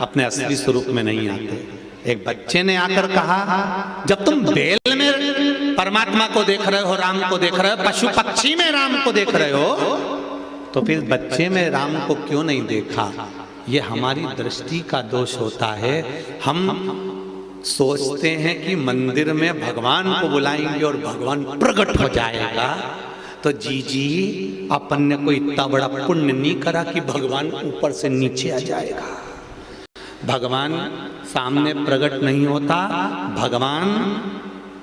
अपने असली स्वरूप में नहीं आते। एक बच्चे ने आकर कहा, जब तुम बेल में परमात्मा को देख रहे हो, राम को देख रहे हो, पशु पक्षी में राम को देख रहे हो, तो फिर बच्चे में राम को क्यों नहीं देखा? ये हमारी दृष्टि का दोष होता है। हम सोचते हैं कि मंदिर में भगवान को बुलाएंगे और भगवान प्रकट हो जाएगा। तो जी अपन ने कोई इतना बड़ा पुण्य नहीं करा कि भगवान ऊपर से नीचे आ जाएगा। भगवान सामने प्रकट नहीं होता, भगवान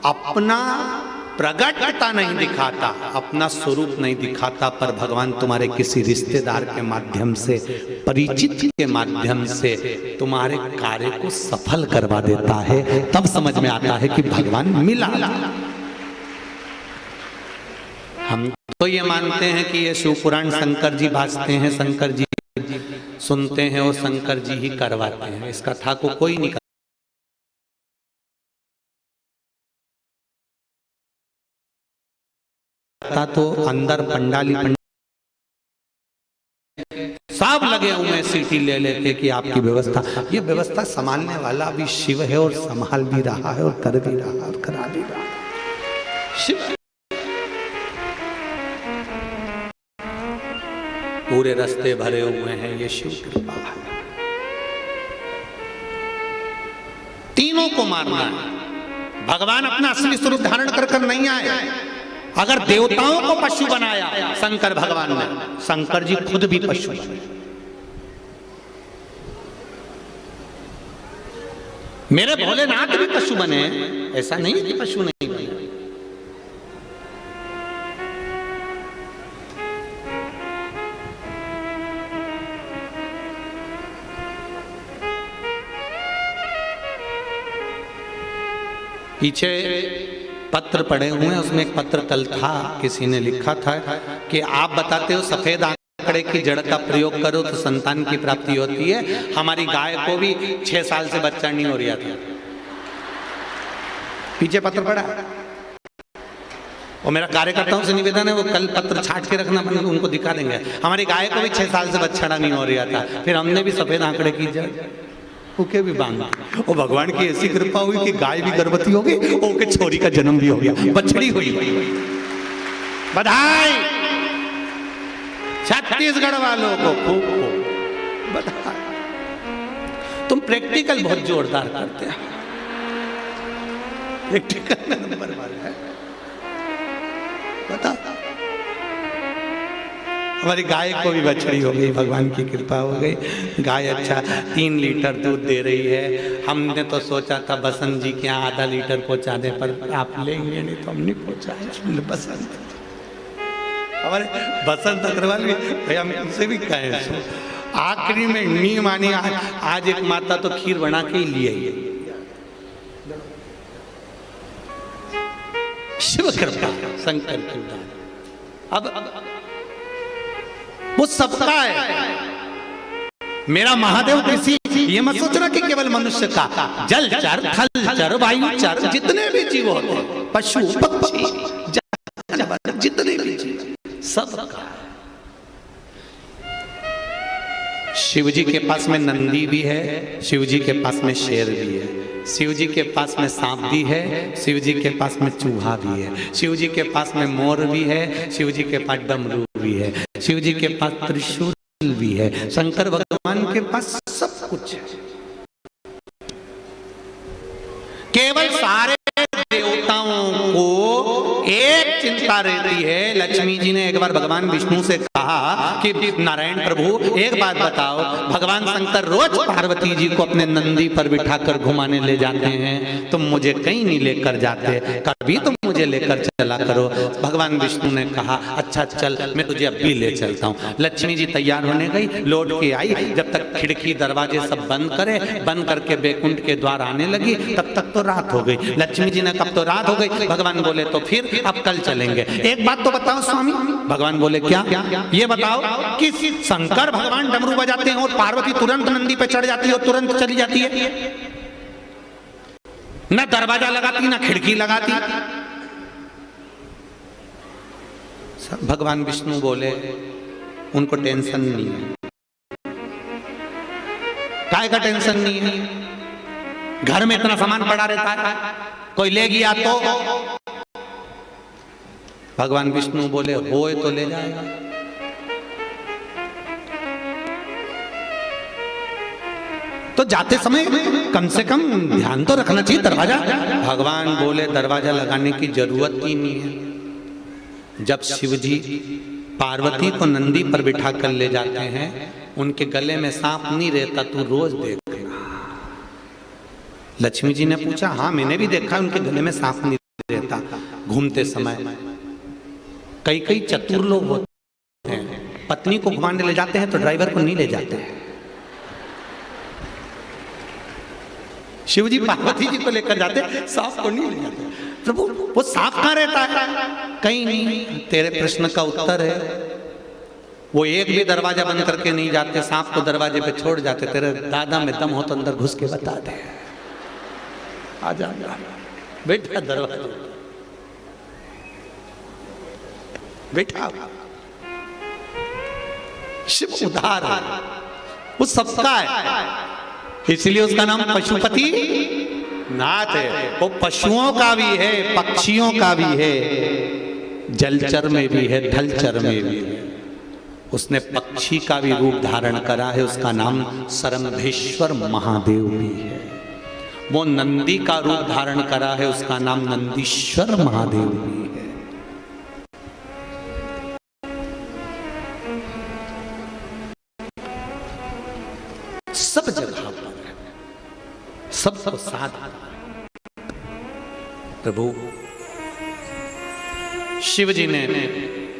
अपना प्रकटता नहीं दिखाता, अपना स्वरूप नहीं दिखाता, पर भगवान तुम्हारे किसी रिश्तेदार के माध्यम से, परिचित के माध्यम से तुम्हारे कार्य को सफल करवा देता है। तब समझ में आता है कि भगवान मिला। हम तो ये मानते हैं कि ये शिव पुराण शंकर जी बाजते हैं, शंकर जी सुनते हैं और शंकर जी ही करवाते हैं। इस कथा को कोई नहीं करता। तो अंदर पंडाली सब लगे हुए हैं सीटी ले लेके कि आपकी व्यवस्था, ये व्यवस्था संभालने वाला भी शिव है और संभाल भी रहा है और कर भी रहा है और करा भी रहा है। शिव पूरे रास्ते भरे हुए हैं, ये शिव कृपा है। तीनों को मारना है। भगवान अपना असली स्वरूप धारण कर नहीं आए। अगर देवताओं को पशु बनाया शंकर भगवान ने, शंकर जी खुद भी पशु बने। मेरे भोलेनाथ भी पशु बने, ऐसा नहीं कि पशु नहीं बने। पीछे पत्र पड़े हुए हैं, उसमें एक पत्र कल था, किसी ने लिखा था कि आप बताते हो सफेद आंकड़े की जड़ का प्रयोग करो तो संतान की प्राप्ति होती है। हमारी गाय को भी 6 साल से बच्चा नहीं हो रहा था। पीछे पत्र पड़ा और मेरा कार्यकर्ताओं से निवेदन है वो कल पत्र छाट के रखना, उनको दिखा देंगे। हमारी गाय को भी 6 साल से बच्चा नहीं हो रहा था, फिर हमने भी सफेद आंकड़े की जड़ ओके भी बांध। और भगवान की ऐसी कृपा हुई कि गाय भी गर्भवती हो गई, ओके छोरी का जन्म भी हो गया, बछड़ी हुई। बधाई छत्तीसगढ़ वालों को, खूब बधाई। तुम प्रैक्टिकल बहुत जोरदार करते हो, प्रैक्टिकल नंबर वाला है। बता हमारी गाय को भी बछड़ी हो गई, भगवान की कृपा हो गई। गाय अच्छा 3 लीटर दूध दे रही है। हमने तो सोचा था बसंत जी के यहाँ आधा लीटर पहुंचा दे, पर आप लेंगे नहीं तो हम नहीं पहुंचाए। बसंत हमारे बसंत अग्रवाल भी भैया, हम उनसे भी कहें आखिरी में नहीं मानी। आज एक माता तो खीर बना के ही लिए। शिव कृपा, शंकर कृपा। अब वो सबका है। मेरा महादेव किसी, ये मत सोचना कि केवल मनुष्य का, जल चर, थल चर, वायु चर, जितने भी जीव होते, पशु पक्षी जितने भी जीव, सबका। शिव जी के पास में नंदी भी है, शिव जी के पास में शेर भी है, शिव जी के पास में सांप भी है, शिव जी के पास में चूहा भी है, शिव जी के पास में मोर भी है, शिव जी के पास डमरू भी है, शिव जी के पास त्रिशूल भी है। शंकर भगवान के पास सब कुछ है। केवल सारे देवताओं को एक चिंता रहती है। लक्ष्मी जी ने एक बार भगवान विष्णु से कहा कि नारायण प्रभु एक बात बताओ, भगवान शंकर रोज पार्वती जी को अपने नंदी पर बिठाकर घुमाने ले जाते हैं, तुम मुझे कहीं नहीं लेकर जाते, कभी तुम मुझे लेकर चला करो। भगवान विष्णु ने कहा अच्छा चल, मैं तुझे अब भी ले चलता हूँ। लक्ष्मी जी तैयार होने गई, लौट के आई। जब तक खिड़की दरवाजे सब बंद करे, बंद करके बैकुंठ के द्वार आने लगी, तब तक तो रात हो गई। लक्ष्मी जी ने कब तो रात हो गई। भगवान बोले तो फिर अब कल चलेंगे। एक बात तो बताओ स्वामी। भगवान बोले क्या? ये बताओ कि शंकर भगवान डमरू बजाते हैं और पार्वती तुरंत नंदी पे चढ़ जाती है और तुरंत चली जाती है। ना दरवाजा लगाती ना खिड़की लगाती। भगवान विष्णु बोले उनको टेंशन नहीं है। काय का टेंशन नहीं है? घर में इतना सामान पड़ा रहता है, कोई ले गया तो। भगवान विष्णु बोले होए तो ले जाएगा। तो जाते समय कम से कम ध्यान तो रखना चाहिए दरवाजा। भगवान बोले दरवाजा लगाने की जरूरत ही नहीं है। जब शिव जी पार्वती को नंदी पर बिठा कर ले जाते हैं, उनके गले में सांप नहीं रहता, तू रोज देखना। लक्ष्मी जी ने पूछा, हाँ मैंने भी देखा उनके गले में सांप नहीं रहता घूमते समय। कई चतुर लोग होते हैं, पत्नी को घुमाने ले जाते हैं तो ड्राइवर को नहीं ले जाते हैं। शिव जी पार्वती जी को लेकर जाते, सांप को नहीं ले जाते। प्रभु वो सांप कहाँ रहता है? कहीं नहीं। तेरे प्रश्न का उत्तर है, वो एक भी दरवाजा बंद करके नहीं जाते, सांप को दरवाजे पे छोड़ जाते। तेरे दादा में दम हो तो अंदर घुस के बता दे। आ जा बेटा, दरवाजा बेटा। शिव उधार है, वो सबका है, इसलिए उसका नाम पशुपति नाथ है। वो पशुओं का भी है, पक्षियों का भी है, जलचर में भी है, थलचर में भी है। उसने पक्षी का भी रूप धारण करा है, उसका नाम सरंधेश्वर महादेव भी है। वो नंदी का रूप धारण करा है, उसका नाम नंदीश्वर महादेव भी है। सब जगह पर सबको साथ। प्रभु शिव जी ने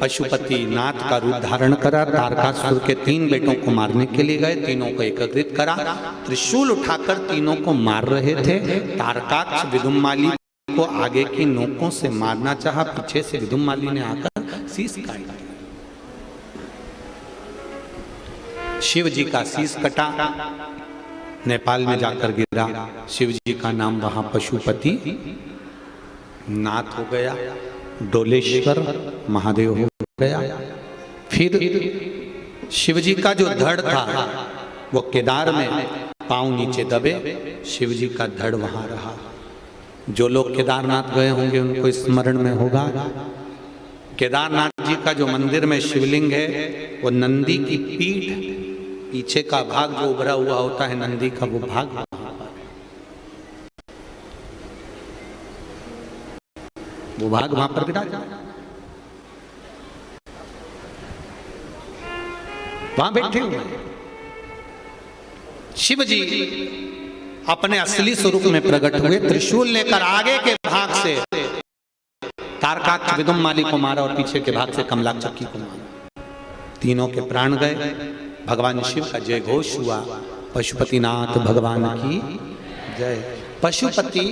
पशुपति नाथ का रूप धारण करा, तारकासुर के 3 बेटों को मारने के लिए गए, तीनों को एकत्रित करा, त्रिशूल उठाकर तीनों को मार रहे थे। तारकाक्ष विदुम्माली को आगे की नोकों से मारना चाहा, पीछे से विदुम्माली ने आकर शीश काट दिया। शिव जी का शीश कटा, नेपाल में जाकर गिरा। शिव जी का नाम वहां पशुपति नाथ हो गया, डोलेश्वर महादेव हो गया। फिर शिव जी का जो धड़ था वो केदार में पांव नीचे दबे, शिव जी का धड़ वहां रहा। जो लोग केदारनाथ गए होंगे उनको स्मरण में होगा, केदारनाथ जी का जो मंदिर में शिवलिंग है वो नंदी की पीठ, पीछे का भाग जो उभरा हुआ होता है नंदी का, वो भाग वहां पर विराजमान, वहां बैठे हुए शिव जी अपने असली स्वरूप में प्रकट हुए। त्रिशूल लेकर आगे के भाग से तारकाक्ष विदुम्माली को मारा और पीछे के भाग से कमलाचक्की को मारा। तीनों के प्राण गए। भगवान शिव का जय घोष हुआ, पशुपतिनाथ भगवान की जय। पशुपति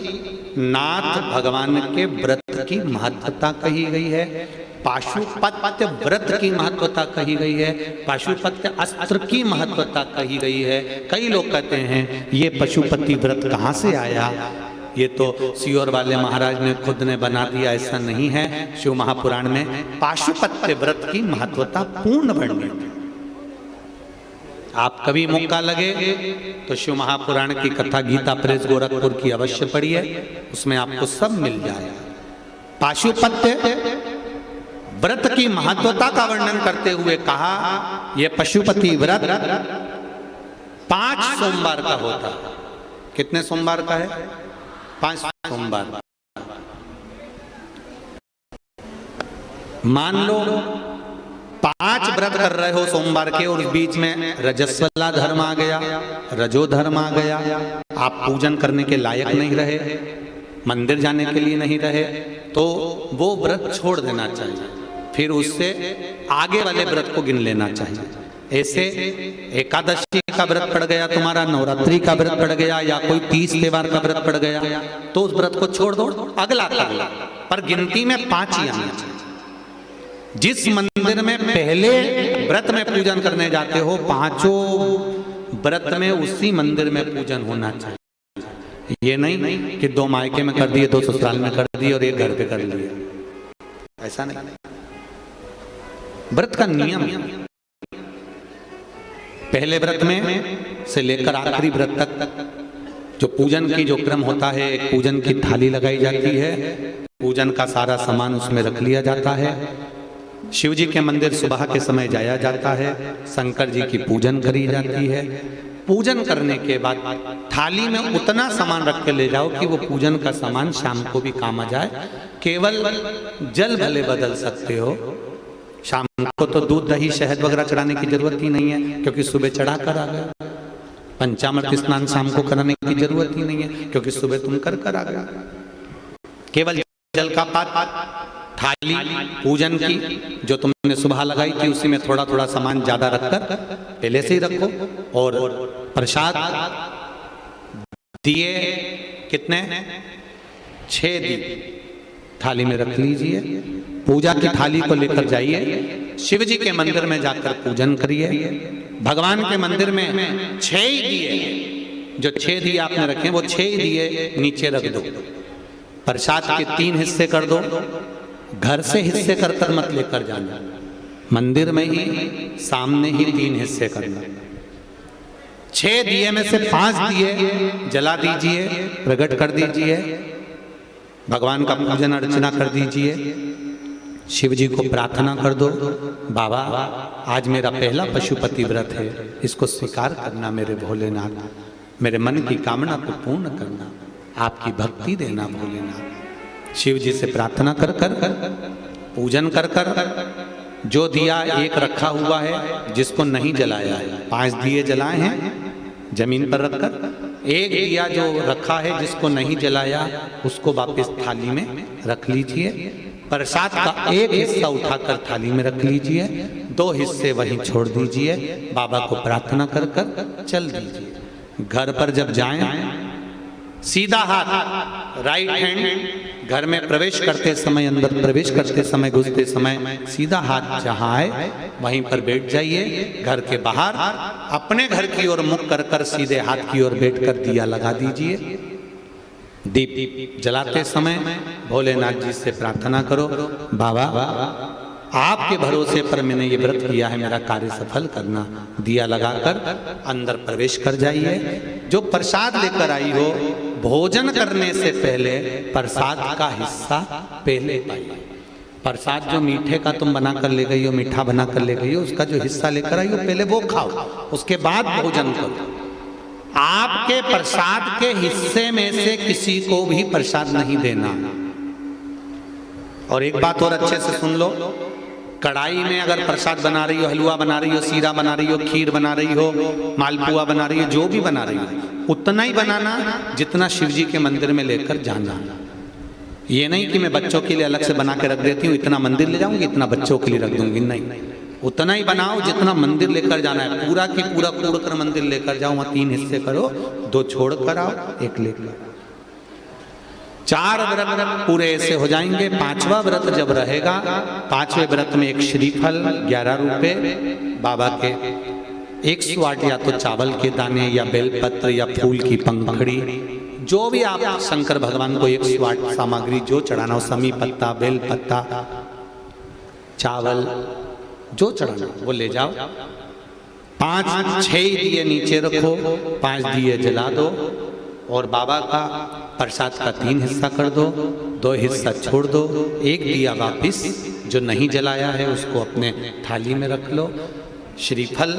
नाथ भगवान के व्रत की महत्वता कही गई है, पाशुपत्य व्रत की महत्वता कही गई है, पाशुपत्य अस्त्र की महत्वता कही गई है। कई लोग कहते हैं ये पशुपति व्रत कहाँ से आया, ये तो सियोर वाले महाराज ने खुद ने बना दिया, ऐसा नहीं है। शिव महापुराण में पाशुपत्य व्रत की महत्वता पूर्ण वर्णित है। आप कभी मौका लगे तो शिव महापुराण की कथा गीता प्रेस गोरखपुर की अवश्य पढ़िए, उसमें आपको सब मिल जाएगा। पाशुपत्य व्रत की महत्वता का वर्णन करते हुए कहा यह पशुपति व्रत 5 सोमवार का होता है। कितने सोमवार का है? 5 सोमवार। मान लो 5 व्रत कर रहे हो सोमवार के और बीच में रजस्वला धर्म आ गया, रजो धर्म आ गया, आप पूजन करने के लायक नहीं रहे, मंदिर जाने के लिए नहीं रहे, तो वो व्रत छोड़ देना चाहिए, फिर उससे आगे वाले व्रत को गिन लेना चाहिए। ऐसे एकादशी का व्रत पड़ गया तुम्हारा, नवरात्रि का व्रत पड़ गया, या कोई 30 त्योहार का व्रत पड़ गया, तो उस व्रत को छोड़ दो, अगला कर लो, पर गिनती में 5 ही आना चाहिए। जिस मंदिर में पहले व्रत में पूजन करने जाते हो, 5 व्रत में उसी मंदिर में पूजन होना चाहिए। ये नहीं कि 2 मायके में कर दिए, 2 ससुराल में कर दिए और 1 घर पे कर लिए, ऐसा नहीं। व्रत का नियम, पहले व्रत में से लेकर आखिरी व्रत तक जो पूजन की जो क्रम होता है, पूजन की थाली लगाई जाती है, पूजन का सारा सामान उसमें रख लिया जाता है। शिव जी के मंदिर सुबह के समय जाया जाता है, शंकर जी की पूजन करी जाती है। पूजन करने के बाद थाली में उतना सामान रख के ले जाओ कि वो पूजन का सामान शाम को भी काम आ जाए। केवल जल भले बदल सकते हो, शाम को तो दूध दही शहद वगैरह चढ़ाने की जरूरत ही नहीं है, क्योंकि सुबह चढ़ा कर आ गए। पंचामृत स्नान शाम को कराने की जरूरत ही नहीं है, क्योंकि सुबह तुम कर आ गए। केवल जल का पात्र, थाली पूजन की जो तुमने सुबह लगाई थी, उसी में थोड़ा थोड़ा सामान ज्यादा रखकर पहले से ही रखो। और प्रसाद दिए कितने, 6 दिए थाली में रख लीजिए। पूजा की थाली को लेकर जाइए, शिव जी के मंदिर में जाकर पूजन करिए। भगवान के मंदिर में 6 ही दिए, जो 6 दिए आपने रखे वो 6 ही दिए नीचे रख दो। प्रसाद के 3 हिस्से कर दो, घर से हिस्से कर कर मत लेकर जाना, मंदिर में ही सामने ही 3 हिस्से करना। 6 दिए में से 5 दिए जला दीजिए, प्रकट कर दीजिए, भगवान का पूजन अर्चना कर दीजिए। शिव जी को प्रार्थना कर दो, बाबा आज मेरा पहला पशुपति व्रत है, इसको स्वीकार करना मेरे भोलेनाथ, मेरे मन की कामना को पूर्ण करना, आपकी भक्ति देना भोलेनाथ। शिव जी से प्रार्थना कर कर पूजन कर कर जो दिया एक रखा हुआ है, जिसको नहीं जलाया है, 5 दिए जलाए हैं जमीन पर रखकर, एक दिया जो रखा है जिसको नहीं जलाया उसको वापस थाली में रख लीजिए। प्रसाद का एक हिस्सा उठाकर थाली में रख लीजिए, 2 हिस्से वहीं छोड़ दीजिए, बाबा को प्रार्थना कर कर चल दीजिए। घर पर जब जाएं, सीधा हाथ राइट हैंड घर में प्रवेश करते समय, अंदर प्रवेश करते समय, घुसते समय सीधा हाथ जहाँ आए वहीं पर बैठ जाइए। घर के बाहर अपने घर की ओर मुख कर कर सीधे हाथ की ओर बैठकर दिया लगा दीजिए। दीप जलाते समय भोलेनाथ जी से प्रार्थना करो, बाबा आपके भरोसे पर मैंने ये व्रत किया है, मेरा कार्य सफल करना। दिया लगाकर अंदर प्रवेश कर जाइए। जो प्रसाद लेकर आई हो, भोजन करने से पहले प्रसाद का हिस्सा पहले पाइए। प्रसाद जो मीठे का तुम बना कर ले गई हो, मीठा बना कर ले गई हो, उसका जो हिस्सा लेकर आई हो पहले वो खाओ, उसके बाद भोजन करो। आपके प्रसाद के हिस्से में से किसी को भी प्रसाद नहीं देना। और एक बात और अच्छे से सुन लो, कढ़ाई में अगर प्रसाद बना रही हो, हलवा बना रही हो, सीरा बना रही हो, खीर बना रही हो, मालपुआ बना रही हो, जो भी बना रही हो उतना ही बनाना जितना शिव जी के मंदिर में लेकर जाना। ये नहीं कि मैं बच्चों के लिए अलग से बना के रख देती हूँ, इतना मंदिर ले जाऊंगी, इतना बच्चों के लिए रख दूंगी, नहीं, उतना ही बनाओ जितना मंदिर लेकर जाना है। पूरा की पूरा कूड़ कर मंदिर लेकर जाओ, वहां 3 हिस्से करो, 2 छोड़ कर आओ, 1 लेकर। 4 व्रत पूरे ऐसे हो जाएंगे। 5वां व्रत जब रहेगा, 5वें व्रत में एक श्रीफल 11 रुपए, बाबा के 108 या तो चावल के दाने या बेलपत्र या फूल की पंखड़ी, जो भी आप शंकर भगवान को 108 सामग्री जो चढ़ाना हो, समी पत्ता, बेल पत्ता, चावल जो चढ़ाना वो ले जाओ। 5-6 दिए नीचे रखो, 5 दिए जला दो और बाबा का प्रसाद का 3 हिस्सा कर दो, 2 हिस्सा छोड़ दो, 1 दिया वापिस जो नहीं जलाया है उसको अपने थाली में रख लो। श्रीफल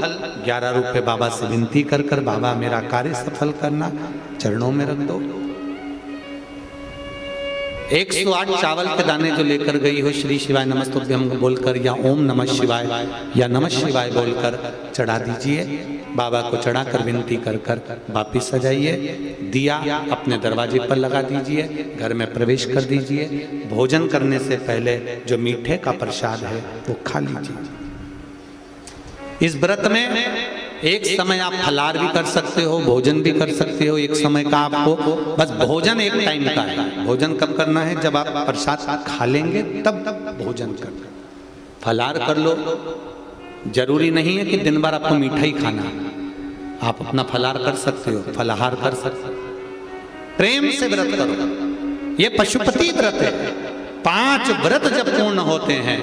11 रुपए बाबा से विनती कर कर, बाबा मेरा कार्य सफल करना, चरणों में रख दो। 108 चावल के दाने जो लेकर गई हो, श्री शिवाय नमस्तुभ्यं बोलकर या ओम नमः शिवाय या नमः शिवाय बोलकर चढ़ा दीजिए। बाबा को चढ़ाकर विनती कर कर वापिस आ जाइए। दिया अपने दरवाजे पर लगा दीजिए, घर में प्रवेश कर दीजिए। भोजन करने से पहले जो मीठे का प्रसाद है वो खा लीजिए। इस व्रत में एक समय आप फलार भी कर सकते हो, भोजन भी कर सकते हो। एक समय का आपको बस भोजन एक टाइम का है। भोजन कब करना है? जब आप प्रसाद खा लेंगे तब भोजन करना। फलार कर लो, जरूरी नहीं है कि दिन भर आपको मीठा ही खाना है। आप अपना फलार कर सकते हो, फलाहार कर सकते हो। प्रेम से व्रत करो। ये पशुपति व्रत है। 5 व्रत जब पूर्ण होते हैं,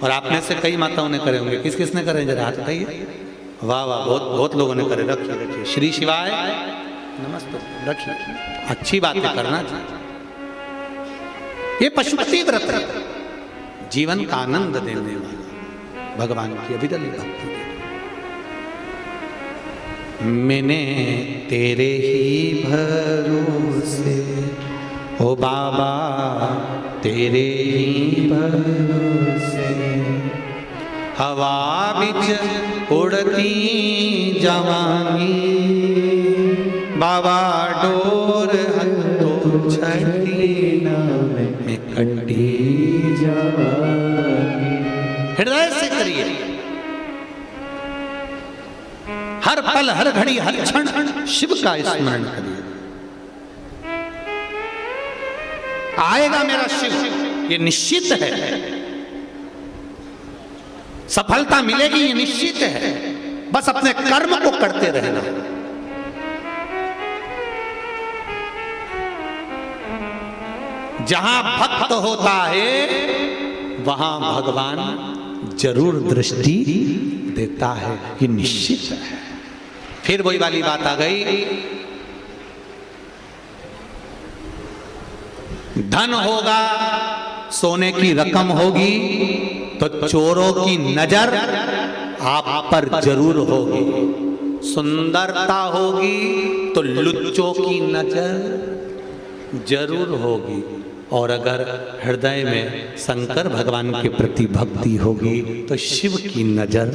और आप में से कई माताओं ने करे होंगे, किस किसने करे जरा हाथ उठाइए। वाह वाह, बहुत बहुत लोगों ने करे। रखिए रखिए, श्री शिवाय नमस्ते, रखिए। अच्छी बातें करना चाहिए। ये पशुपति व्रत है, जीवन का आनंद देने वाला, भगवान की अविरल भक्ति देने। मैंने तेरे ही भरोसे, ओ बाबा तेरे ही भरोसे, हवा बिच उड़ती जवानी, बाबा डोर हथों छठी में कटी जवानी। हृदय से करिए, हर पल हर घड़ी हर क्षण शिव का स्मरण करिए। आएगा मेरा शिव, ये निश्चित है। सफलता मिलेगी, ये निश्चित है। बस अपने कर्म को करते रहना। जहां भक्त होता है वहां भगवान जरूर दृष्टि देता है, ये निश्चित है। फिर वही वाली बात आ गई, धन होगा, सोने की रकम होगी, तो चोरों की नजर आप पर जरूर होगी। सुंदरता होगी तो लुच्चों की नजर जरूर होगी। और अगर हृदय में शंकर भगवान के प्रति भक्ति होगी तो शिव की नजर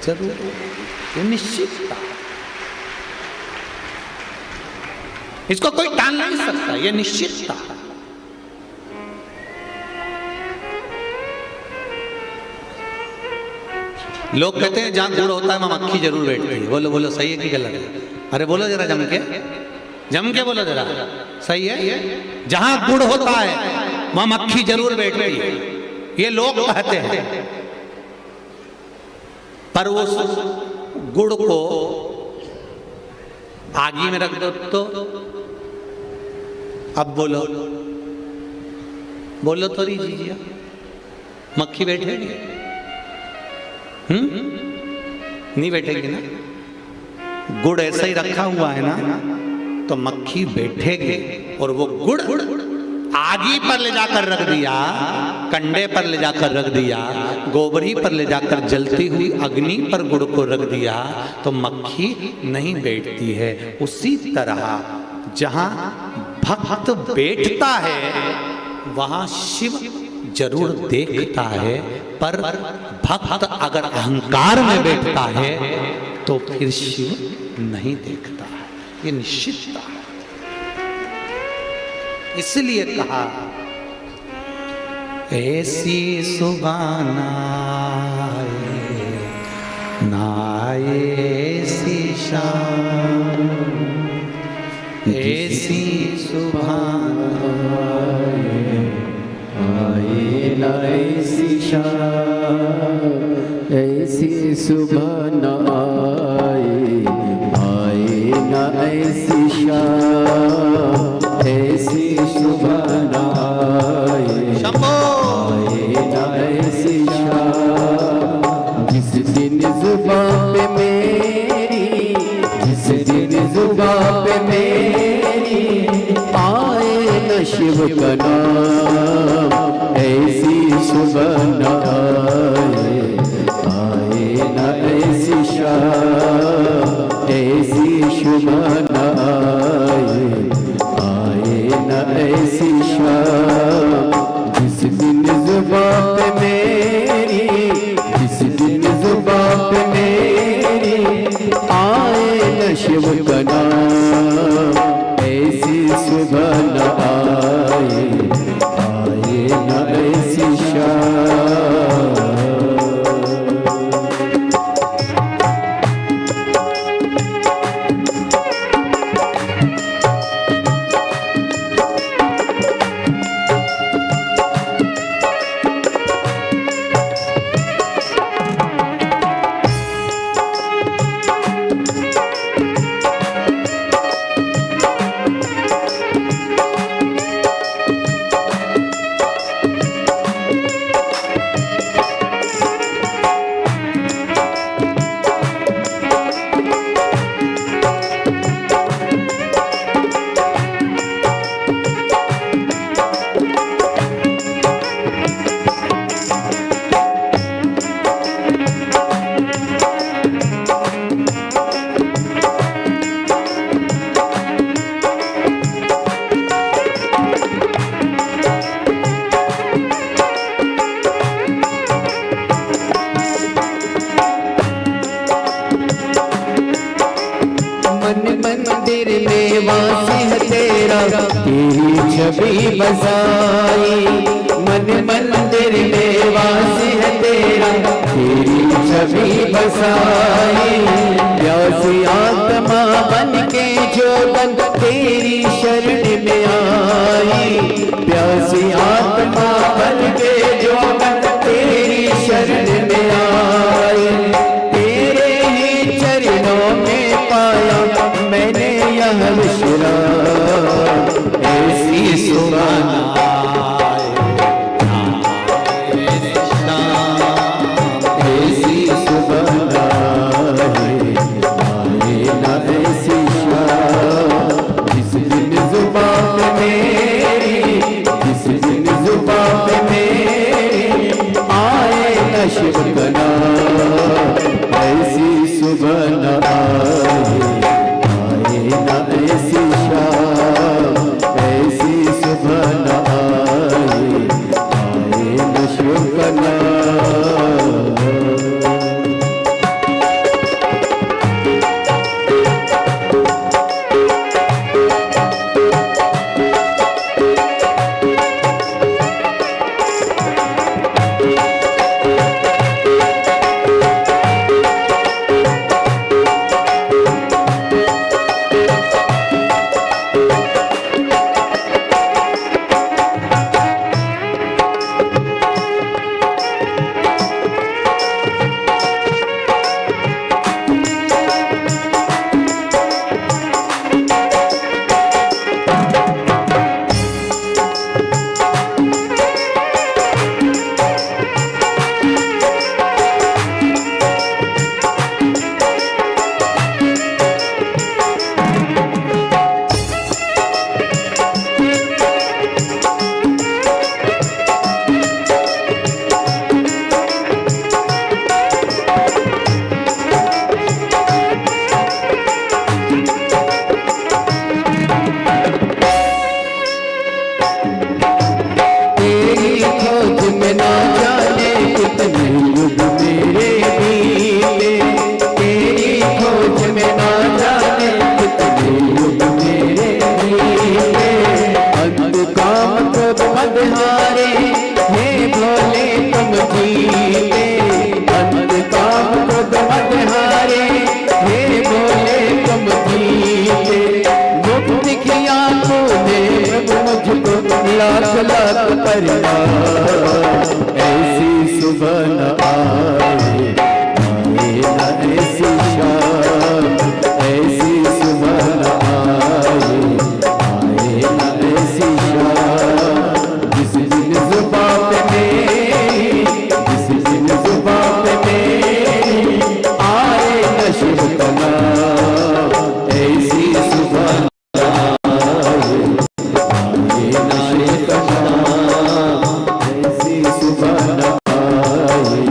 जरूर होगी। ये निश्चितता, इसको कोई टाल नहीं सकता, ये निश्चितता। लोग कहते हैं जहां गुड़ होता है वहां मक्खी जरूर बैठती है। बोलो बोलो, सही है कि गलत है? अरे बोलो जरा, जम के बोलो जरा, सही है? जहां गुड़ होता है वहां मक्खी जरूर बैठती है, ये लोग कहते हैं। पर वो गुड़ को आगी में रख दो तो अब बोलो बोलो थोड़ी जीजिए, मक्खी बैठेगी? नहीं बैठेगी ना। गुड़ ऐसा ही रखा हुआ है ना, तो मक्खी बैठेगी। और वो गुड़ आगी पर ले जाकर रख दिया, कंडे पर ले जाकर रख दिया, गोबरी पर ले जाकर जलती हुई अग्नि पर गुड़ को रख दिया, तो मक्खी नहीं बैठती है। उसी तरह जहां भक्त बैठता है वहां शिव जरूर देखता है। पर भक्त अगर अहंकार में बैठता है तो फिर शिव नहीं देखता है, ये निश्चितता है। इसलिए कहा ऐसी सुबाना नाए ऐसी शाम, ऐसी सुबाना आए ना ऐसी शाम, ऐसी सुबह न आए, आए ना ऐसी शाम, ऐसी सुबह न आए, आए ना ऐसी शाम। जिस दिन जुबान पे मेरी, जिस दिन जुबान पे मेरी आए न शिव का नाम, ऐसी सुबह न आए, आए न ऐसी शाम, ऐसी सुबह न आए, आए न ऐसी शाम। जिस दिन जुबान पे मेरी, जिस दिन जुबान पे मेरी आए न शिव का नाम, ऐसी सुबह न आए, आए न ऐसी शाम। वास है तेरा, तेरी छवि बसाई। मन मंदिर में वास है तेरा, तेरी छवि बसाई। प्यासी आत्मा बन के जोगन तेरी शरण में आई। प्यासी आत्मा बन के जोगन तेरी शरण में आई। तेरे ही चरणों में पाया मैंने यह विश्राम। ऐसी सुबह ऐसी सुबह आए ना ऐसी शाम। जिस दिन जुबान मेरी, जिस दिन जुबान मेरी आए न शिव का नाम। ऐसी सुबह न आए ना ऐसी शाम। ऐसी सुबह न आए न शिव का नाम। लाख लाख परिवार। ऐसी सुबह न आए ना ऐसी शाम। ऐसी सुबह न आए ना ऐसी शाम। जिस दिन जुबान मेरी, जिस दिन जुबान मेरी आए न शिव का नाम। ऐसी सुबह ऐसी सुबह आए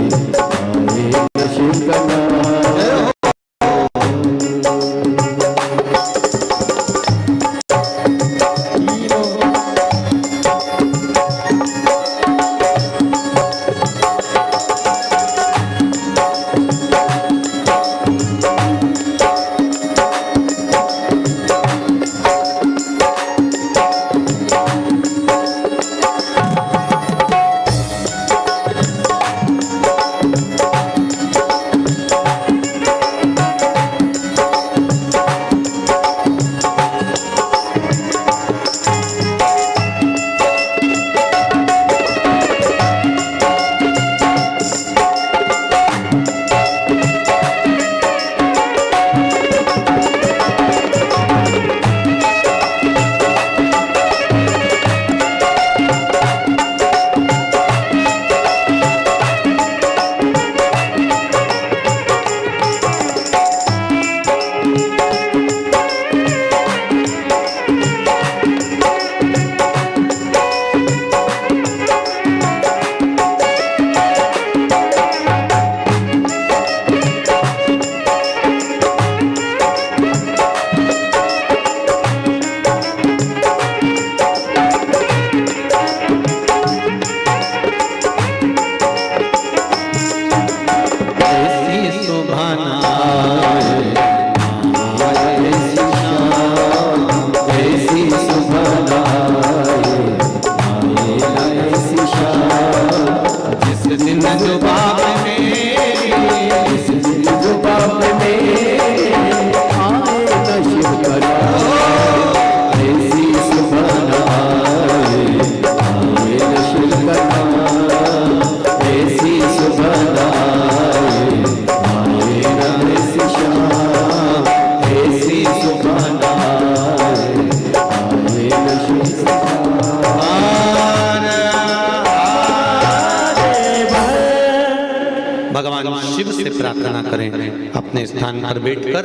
अपने स्थान पर बैठकर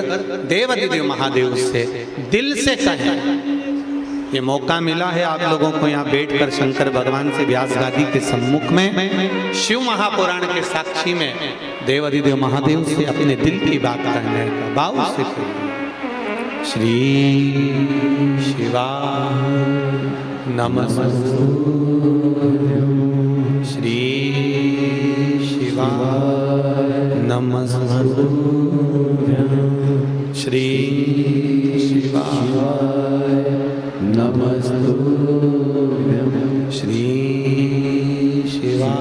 देवाधिदेव महादेव से दिल से कहें। ये मौका मिला है आप लोगों को यहाँ बैठकर शंकर भगवान से व्यास गादी के सम्मुख में शिव महापुराण के साक्षी में देवाधिदेव महादेव से अपने दिल की बात कहने का भाव से श्री शिवा नमस्तु, श्री शिवा नमस्तु, श्री शिवा नमस्तु, श्री शिवा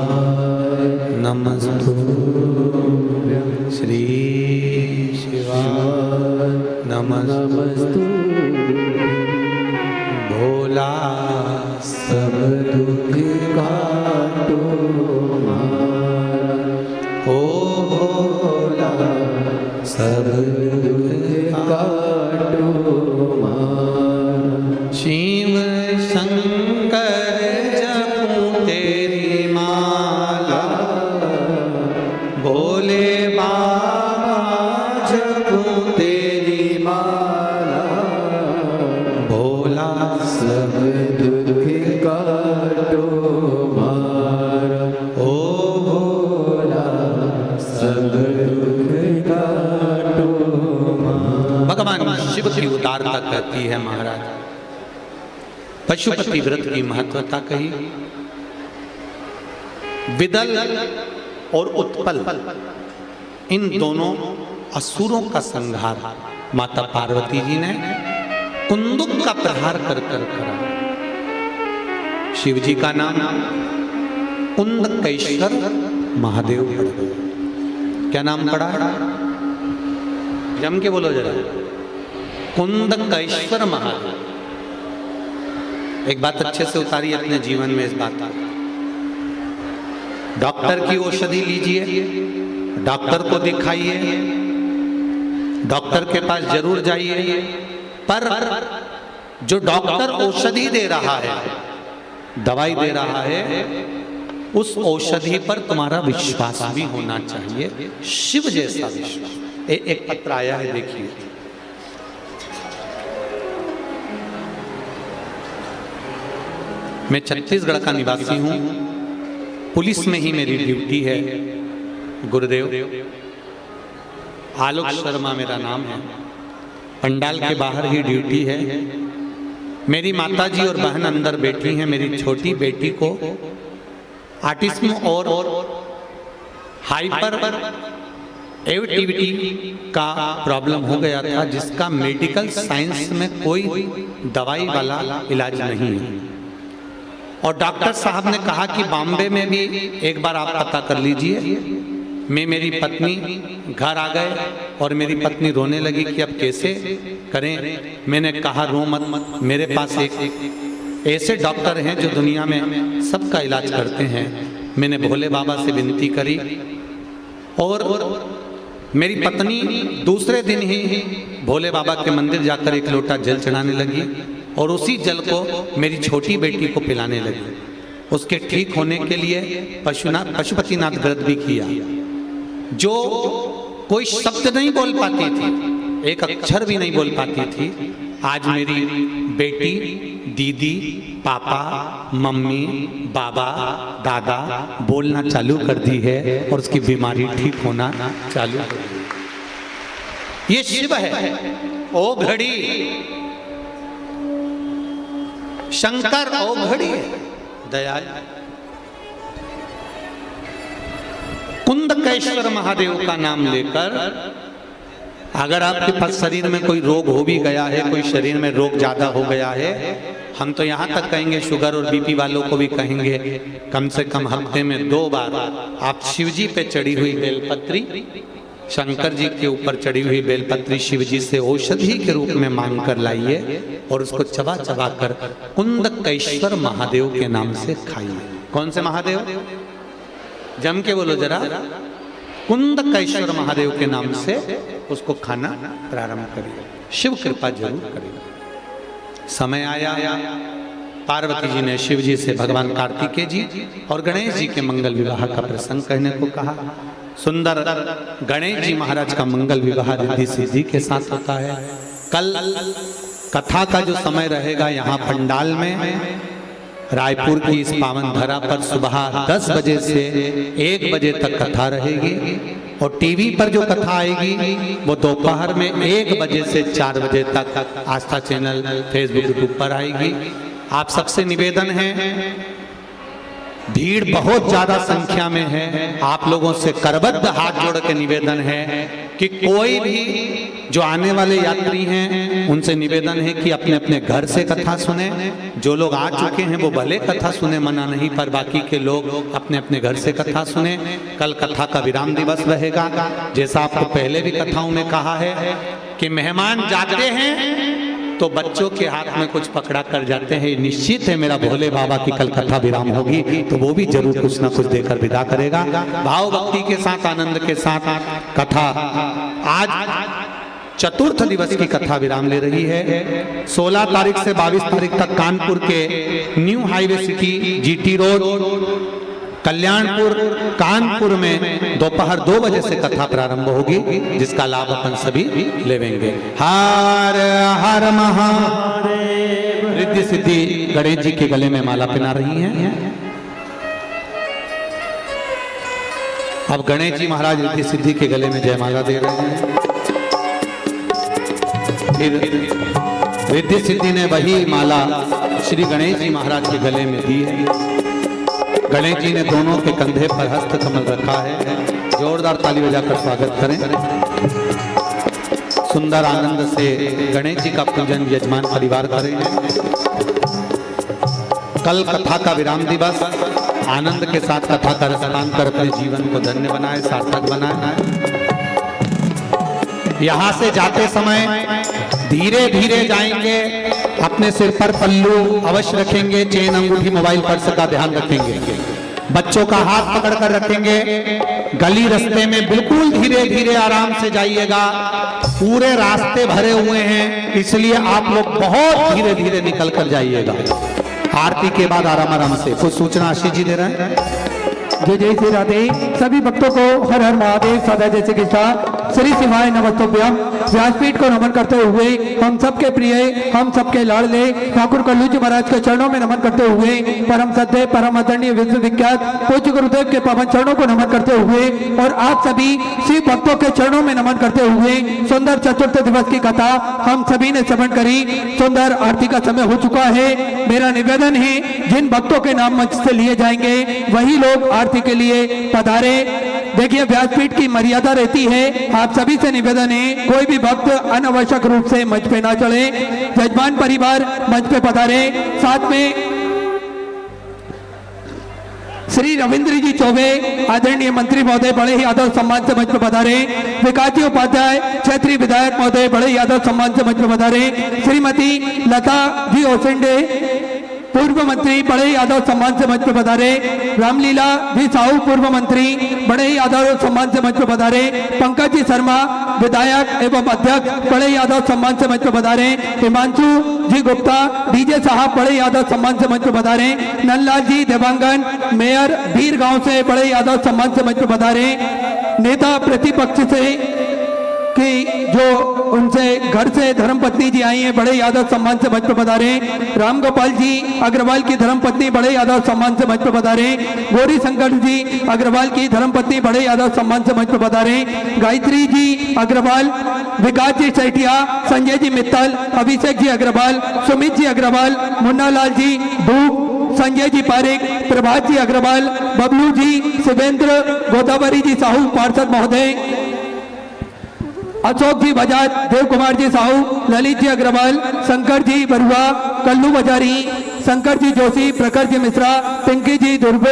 नमस्तु, श्री शिवा नमस्तु। भोला सब दुख काटो ओ भोला सब दुख काटो शिव शंकर जपूं तेरी माला, भोले बाबा जपूं तेरी माला, भोला सब दुख काटो मारा ओ भोला सब दुख काटो मारा। भगवान शिव की उदारता कहती है महाराज, पशुपति व्रत की महत्वता कही। विदल और उत्पल इन दोनों असुरों का संहार माता पार्वती जी ने कुंदुक का प्रहार कर कर करा। शिव जी का नाम कुंदकेश्वर महादेव पड़ गया। क्या नाम पड़ा? जम के बोलो जरा, कुंदकेश्वर महादेव। एक बात अच्छे से उतारिए अपने जीवन में इस बात को। डॉक्टर की औषधि लीजिए, डॉक्टर को दिखाइए, डॉक्टर के पास जरूर जाइए, पर जो डॉक्टर औषधि दे रहा है, दवाई दे रहा है, उस औषधि पर तुम्हारा विश्वास भी होना चाहिए, शिव जैसा विश्वास। एक पत्र आया है, देखिए। मैं छत्तीसगढ़ का निवासी हूँ, पुलिस में ही मेरी ड्यूटी है। गुरुदेव आलोक शर्मा मेरा नाम है, पंडाल के बाहर ही ड्यूटी है। मेरी माताजी और बहन अंदर बैठी हैं। मेरी छोटी बेटी को ऑटिज्म और हाइपर एक्टिविटी का प्रॉब्लम हो गया था, जिसका मेडिकल साइंस में कोई दवाई वाला इलाज नहीं है। और डॉक्टर साहब ने कहा कि बॉम्बे में भी एक बार आप पता कर लीजिए। मैं मेरी पत्नी घर आ गए और मेरी पत्नी रोने लगी कि अब कैसे करें। मैंने कहा रो मत, मेरे पास एक ऐसे डॉक्टर हैं जो दुनिया में सबका इलाज करते हैं। मैंने भोले बाबा से विनती करी और मेरी पत्नी दूसरे दिन ही भोले बाबा के मंदिर जाकर एक लोटा जल चढ़ाने लगी और उसी जल को मेरी छोटी बेटी को पिलाने लगी। उसके ठीक होने के लिए पशुपतिनाथ व्रत भी किया। जो कोई शब्द नहीं बोल पाती थी, एक अक्षर भी नहीं बोल पाती थी, आज मेरी बेटी दीदी, पापा, मम्मी, बाबा, दादा बोलना चालू कर दी है और उसकी बीमारी ठीक होना चालू कर दी। ये शिव है। ओ घड़ी शंकर, ओ घड़ी दयाल। कुंदकेश्वर महादेव का नाम लेकर अगर आपके पास शरीर में कोई रोग हो भी गया है, कोई शरीर में रोग ज्यादा हो गया है, हम तो यहाँ तक कहेंगे शुगर और बीपी वालों को भी कहेंगे, कम से कम हफ्ते में 2 बार आप शिव जी पे चढ़ी हुई बेलपत्री, शंकर जी के ऊपर चढ़ी हुई बेलपत्री शिव जी से औषधि के रूप में मांग कर लाइए और उसको चबा चबा कर कुंदकेश्वर महादेव के नाम से खाइए। कौन से महादेव? जम के बोलो जरा। कुंदकेश्वर महादेव के नाम से उसको खाना प्रारंभ करिए। शिव कृपा जरूर करेगा। समय आया, पार्वती जी ने शिव जी से भगवान कार्तिकेय जी और गणेश जी के मंगल विवाह का प्रसंग कहने को कहा। सुंदर गणेश जी महाराज का मंगल विवाह रिद्धि सिद्धि के साथ होता है। कल कथा का जो समय रहेगा यहाँ पंडाल में रायपुर की इस पावन धरा पर सुबह 10 बजे से 1 बजे तक कथा रहेगी और टीवी पर जो कथा आएगी वो दोपहर में 1 बजे से 4 बजे तक आस्था चैनल फेसबुक यूट्यूब पर आएगी। आप सबसे निवेदन है, भीड़ बहुत ज्यादा संख्या में है, आप लोगों से करबद्ध हाथ जोड़ के निवेदन है कि कोई भी जो आने वाले यात्री हैं उनसे निवेदन है कि अपने अपने घर से कथा सुने। जो लोग आ चुके हैं वो भले कथा सुने, मना नहीं, पर बाकी के लोग अपने अपने घर से कथा सुने। कल कथा का विराम दिवस रहेगा। जैसा आपको पहले भी कथाओं में कहा है कि मेहमान जाते हैं तो बच्चों के हाथ में कुछ पकड़ा कर जाते हैं। निश्चित है मेरा भोले बाबा की कल कथा विराम होगी तो वो भी जरूर कुछ ना कुछ देकर विदा करेगा। भाव भक्ति के साथ, आनंद के साथ कथा आज चतुर्थ दिवस की कथा विराम ले रही है। 16 तारीख से 22 तारीख तक कानपुर के new highway city GT road Kalyanpur Kanpur में दोपहर 2 बजे से कथा प्रारंभ होगी, जिसका लाभ अपन सभी लेवेंगे। हर हर महादेव। रिद्धि सिद्धि गणेश जी के गले में माला पहना रही हैं। अब गणेश जी महाराज रिद्धि सिद्धि के गले में जयमाला दे रहे हैं। फिर रिद्धि सिद्धि ने वही माला श्री गणेश जी महाराज के गले में दी है। गणेश जी ने दोनों के कंधे पर हस्त कमल रखा है। जोरदार ताली बजाकर स्वागत करें। सुंदर आनंद से गणेश जी का पूजन यजमान परिवार करेंगे। कल कथा का विराम दिवस, आनंद के साथ कथा का रसपान कर अपने जीवन को धन्य बनाए, सार्थक बनाए। यहाँ से जाते समय धीरे धीरे जाएंगे, अपने सिर पर पल्लू अवश्य रखेंगे, चेन अंगूठी मोबाइल पर्स का ध्यान रखेंगे, बच्चों का हाथ पकड़ कर रखेंगे। गली रास्ते में बिल्कुल धीरे धीरे आराम से जाइएगा, पूरे रास्ते भरे हुए हैं, इसलिए आप लोग बहुत धीरे धीरे निकल कर जाइएगा। आरती के बाद आराम आराम से। कुछ सूचना आशीष जी दे रहे हैं। जय जय श्री राधे। सभी भक्तों को हर हर महादेव, सदा जय श्री कृष्णा, श्री शिवाय नमस्तुभ्यम। व्यासपीठ को नमन करते हुए हम सबके प्रिय, हम सबके लाडले ठाकुर कल्लू जी महाराज के चरणों में नमन करते हुए, परम सद्य परम आदरणीय विश्व विख्यात पूज्य गुरुदेव के पवन चरणों को नमन करते हुए और आप सभी शिव भक्तों के चरणों में नमन करते हुए सुंदर चतुर्थ दिवस की कथा हम सभी ने श्रवण करी। सुंदर आरती का समय हो चुका है। मेरा निवेदन है, जिन भक्तों के नाम मंच से लिए जाएंगे वही लोग आरती के लिए पधारे। देखिए, व्यासपीठ की मर्यादा रहती है, आप सभी से निवेदन है कोई भी भक्त अनावश्यक रूप से मंच पे ना चढ़े। यजमान परिवार मंच पे पधारे। साथ में श्री रविंद्र जी चौबे आदरणीय मंत्री महोदय बड़े ही आदर सम्मान से मंच पे पधारे। विकास जी उपाध्याय क्षेत्रीय विधायक महोदय बड़े ही आदर सम्मान से मंच पे पधारे। श्रीमती लता जी ओसेंडे पूर्व मंत्री बड़े ही आदर सम्मान से मंच पे पधारे। रामलीला जी साहू पूर्व मंत्री बड़े ही आदर सम्मान से मंच पे पधारे। पंकज जी शर्मा विधायक एवं अध्यक्ष बड़े ही आदर सम्मान से मंच पे पधारे। हिमांशु जी गुप्ता डीजे साहब बड़े ही आदर सम्मान से मंच पे पधारे। नंदलाल जी देवांगन मेयर भीर गांव से बड़े ही आदर सम्मान से मंच पे पधारे। नेता प्रतिपक्ष से कि जो उनसे घर से धर्मपत्नी जी आई हैं बड़े आदर सम्मान से मंच पे पधारे। राम गोपाल जी अग्रवाल की धर्मपत्नी बड़े आदर सम्मान से मंच पे पधारे। गौरी शंकर जी अग्रवाल की धर्मपत्नी बड़े आदर सम्मान से मंच पे पधारे। गायत्री जी अग्रवाल, विकास जी सेठिया, संजय जी मित्तल, अभिषेक जी अग्रवाल, सुमित जी अग्रवाल, मुन्ना लाल जी धूप, संजय जी पारेख, प्रभात जी अग्रवाल, बबलू जी, शिवेंद्र, गोदावरी जी साहू पार्षद महोदय, अशोक जी बजाज, देव कुमार जी साहू, ललित जी अग्रवाल, शंकर जी बरुआ, कल्लू बजारी, शंकर जी जोशी, प्रखर जी मिश्रा, पिंकी जी दुर्ग,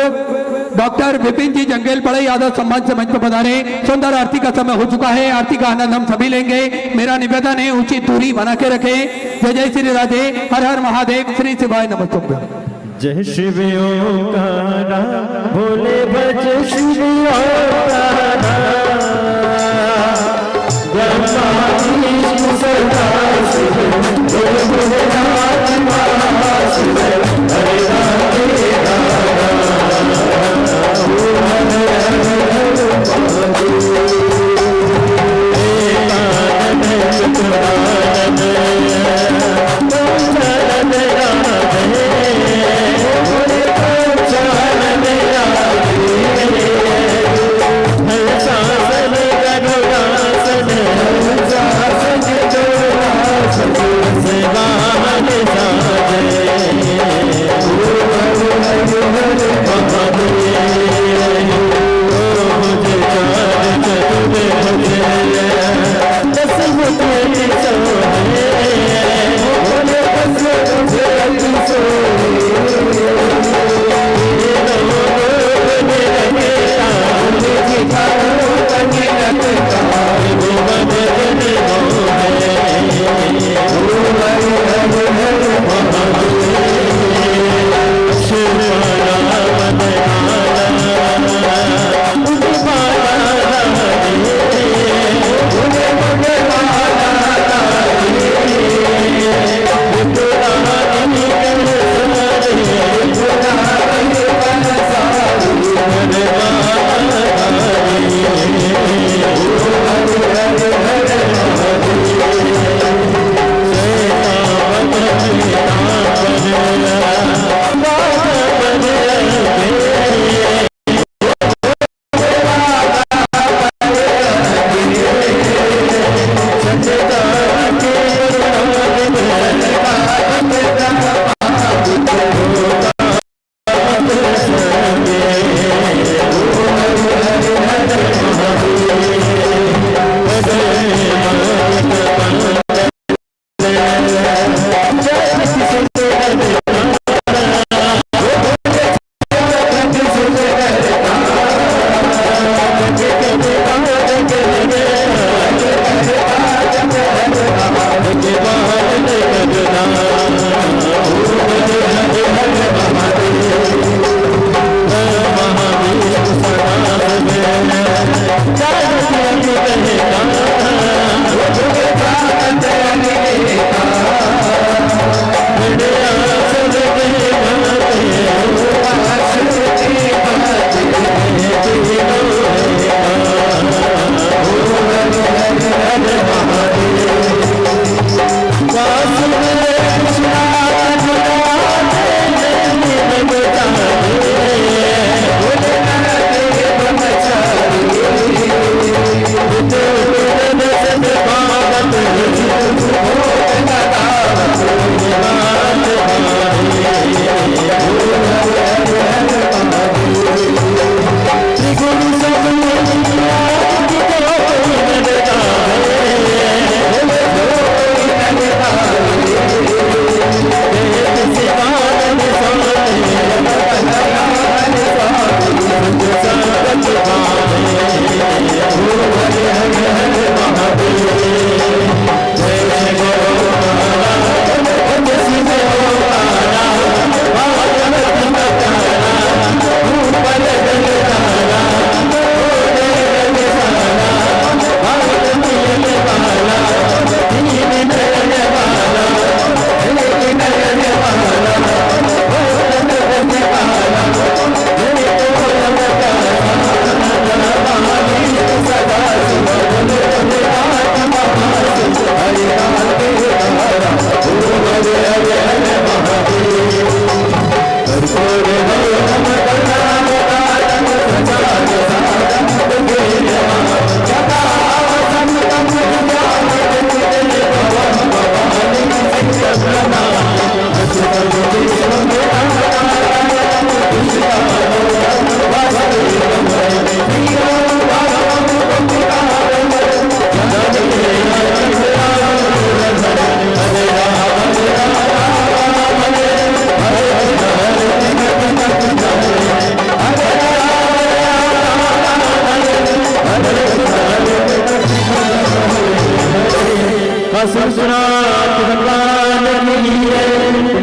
डॉक्टर विपिन जी जंगेल बड़े आदर सम्मान से मंच पर पधारे। सुंदर आरती का समय हो चुका है, आरती का आनंद हम सभी लेंगे। मेरा निवेदन है उचित दूरी बना के रखे। जय जय श्री राधे, हर हर महादेव, श्री शिवाय नमस्तुभ्यं। जय शिव ओंकारा भोले भज शिव ओंकारा, ब्रह्मा विष्णु सदा शिव, भोलेनाथ महाशिव, हरे राधे राधे।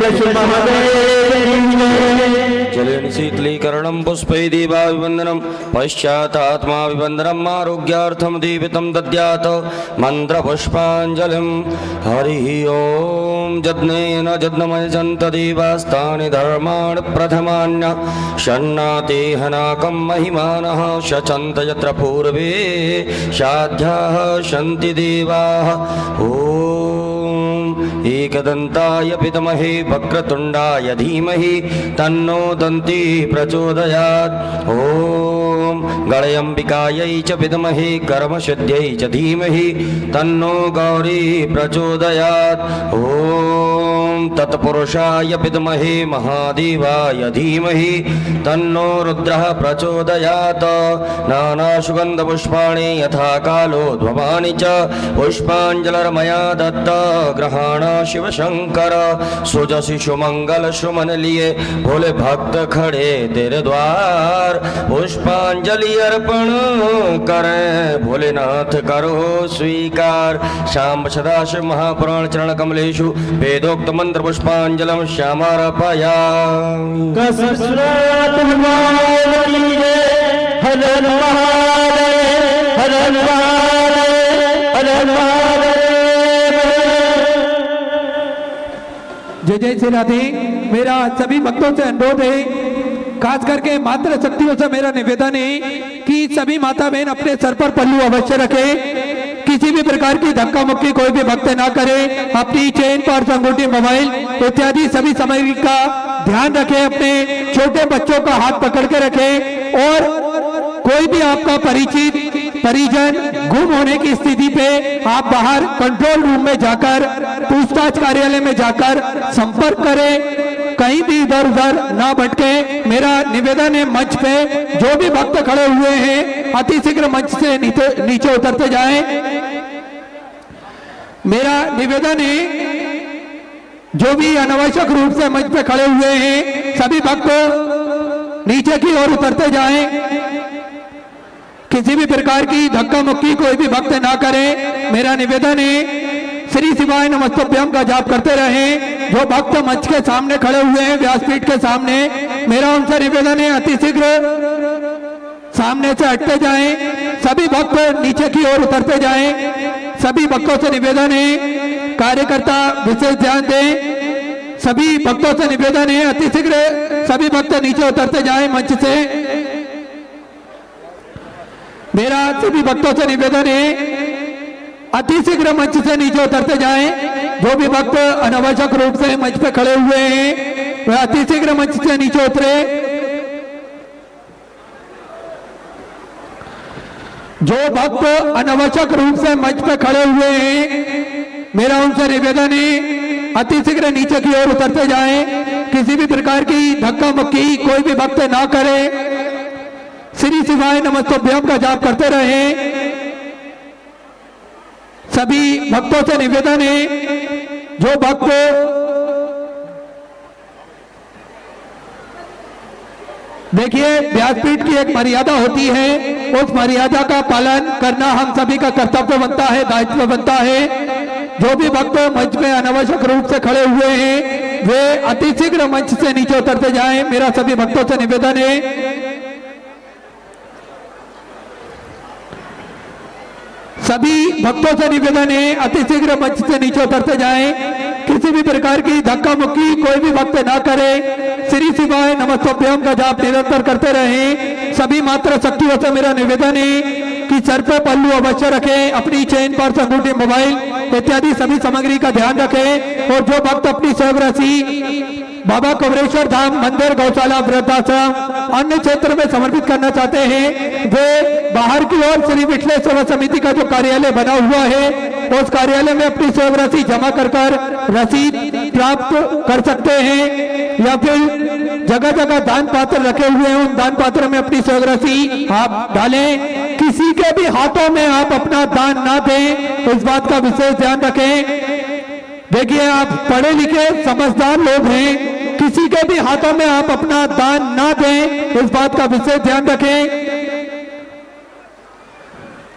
शिव महादेव की जय। जलेन शीतलीकरणं पुष्पै दीपाभिवन्दनं पश्चातात्माभिवन्दनम् आरोग्यार्थं दीपितं दद्यात् मन्त्रपुष्पाञ्जलिं हरिः ॐ यज्ञेन यज्ञमयजन्त देवास्तानि धर्माणि प्रथमान्य शन्नातेहनाकं महिमानः शचन्त यत्र पूर्वे साध्याः सन्ति देवाः ॐ एकदन्ताय विद्महे वक्रतुण्डाय धीमहि तन्नो दन्ती प्रचोदयात् ॐ गणयम्बिकायै च विद्महे कर्मसिद्ध्यै च धीमहि तन्नो गौरी प्रचोदयात् ॐ तत्पुरुषाय विद्महे महादेवाय धीमहि तन्नो रुद्रः प्रचोदयात् नानासुगन्धपुष्पाणि यथा कालोद्भवानि च पुष्पाञ्जलिर्मया दत्त ग्रहाण शिव शंकर सुजसी सुमंगल सुमन लिए भोले भक्त खड़े तेरे द्वार पुष्पांजलि अर्पण करें भोलेनाथ करो स्वीकार शाम सदाशिव महापुराण चरण कमलेशु वेदोक्त मंत्र पुष्पांजलम श्यामार्पया कसरत हनुमान की जय। हर हर महादेव हर हर महादेव हर हर महादेव। जय जय श्री राधे। मेरा सभी भक्तों से अनुरोध है, खास करके मात्र शक्तियों से मेरा निवेदन है कि सभी माता बहन अपने सर पर पल्लू अवश्य रखे। किसी भी प्रकार की धक्का मुक्की कोई भी भक्त ना करे। अपनी चेन पर्स अंगूठी मोबाइल इत्यादि सभी सामग्री का ध्यान रखे। अपने छोटे बच्चों का हाथ पकड़ के रखे और कोई भी आपका परिचित परिजन गुम होने की स्थिति पे आप बाहर कंट्रोल रूम में जाकर पूछताछ कार्यालय में जाकर संपर्क करें। कहीं भी इधर उधर ना भटके। मेरा निवेदन है, मंच पे जो भी भक्त खड़े हुए हैं अतिशीघ्र मंच से नीचे उतरते जाएं। मेरा निवेदन है, जो भी अनावश्यक रूप से मंच पे खड़े हुए हैं सभी भक्त नीचे की ओर उतरते जाएं। किसी भी प्रकार की धक्का मुक्की कोई भी भक्त ना करे। मेरा निवेदन है, श्री शिवाय नमस्तुभ्यम का जाप करते रहें। जो भक्त मंच के सामने खड़े हुए हैं व्यासपीठ के सामने, मेरा उनसे निवेदन है अतिशीघ्र सामने से हटते जाएं। सभी भक्त नीचे की ओर उतरते जाएं। सभी भक्तों से निवेदन है, कार्यकर्ता विशेष ध्यान दें। सभी भक्तों से निवेदन है अतिशीघ्र सभी भक्त नीचे उतरते जाएं मंच से। मेरा सभी भक्तों से निवेदन है अतिशीघ्र मंच से नीचे उतरते जाएं। जो भी भक्त अनावश्यक रूप से मंच पे खड़े हुए हैं वह अतिशीघ्र मंच से नीचे उतरे। जो भक्त अनावश्यक रूप से मंच पे खड़े हुए हैं मेरा उनसे निवेदन है अतिशीघ्र नीचे की ओर उतरते जाएं। किसी भी प्रकार की धक्का मुक्की कोई भी भक्त ना करे। श्री शिवाय नमस्तुभ्यम का जाप करते रहे। सभी भक्तों से निवेदन है, जो भक्त देखिए व्यासपीठ की एक मर्यादा होती है, उस मर्यादा का पालन करना हम सभी का कर्तव्य बनता है, दायित्व बनता है। जो भी भक्त मंच में अनावश्यक रूप से खड़े हुए हैं वे अतिशीघ्र मंच से नीचे उतरते जाएं। मेरा सभी भक्तों से निवेदन है। सभी भक्तों से निवेदन है अतिशीघ्र मंच से नीचे उतरते जाएं। किसी भी प्रकार की धक्का मुक्की कोई भी भक्त ना करे। श्री शिवाय नमस्तुभ्यम का जाप निरंतर करते रहें। सभी मात्र शक्तियों से मेरा निवेदन है कि सर पे पल्लू अवश्य रखें। अपनी चेन पर्स अंगूठी मोबाइल इत्यादि सभी सामग्री का ध्यान रखें। और जो भक्त अपनी सहयोग राशि बाबा कवरेश्वर धाम मंदिर गौशाला वृद्धाश्रम अन्य क्षेत्र में समर्पित करना चाहते हैं वे बाहर की ओर श्री विठलेश्वर सेवा समिति का जो कार्यालय बना हुआ है उस कार्यालय में अपनी सहयोग राशि जमा कर रसीद प्राप्त कर सकते हैं। या फिर जगह जगह दान पात्र रखे हुए हैं उन दान पात्र में अपनी सहयोग राशि आप डालें। किसी के भी हाथों में आप अपना दान ना दें, इस बात का विशेष ध्यान रखें। देखिए आप पढ़े लिखे समझदार लोग हैं, किसी के भी हाथों में आप अपना दान ना दें, इस बात का विशेष ध्यान रखें।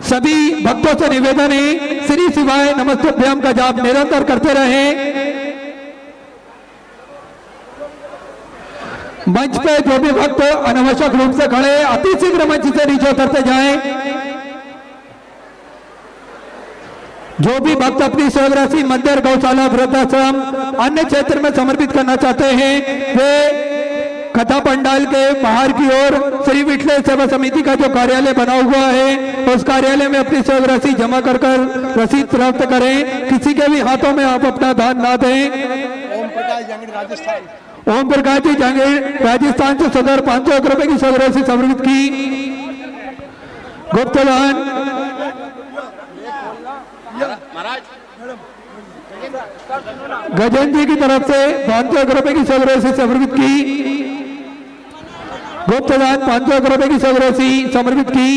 सभी भक्तों से निवेदन है श्री शिवाय नमस्तुभ्यम का जाप निरंतर करते रहें। मंच पे जो भी भक्त अनावश्यक रूप से खड़े अति शीघ्र मंच से नीचे उतरते जाएं। जो भी भक्त अपनी सेवाग्रासी मंदिर गौशाला वृद्धाश्रम अन्य क्षेत्र में समर्पित करना चाहते हैं वे कथा पंडाल के बाहर की ओर श्री विठले सेवा समिति का जो कार्यालय बना हुआ है उस कार्यालय में अपनी सेवाग्रासी जमा कर रसीद प्राप्त करें। किसी के भी हाथों में आप अपना दान ना दें। ओम प्रकाश जी जहांगीर राजस्थान से सदर 500 रुपए की सेवाग्रासी समर्पित की। गुप्त दान गजेंद्र जी की तरफ से 500 रुपए की सेवाग्रासी समर्पित की। गुप्त दान 500 रुपए की सेवाग्रासी समर्पित की।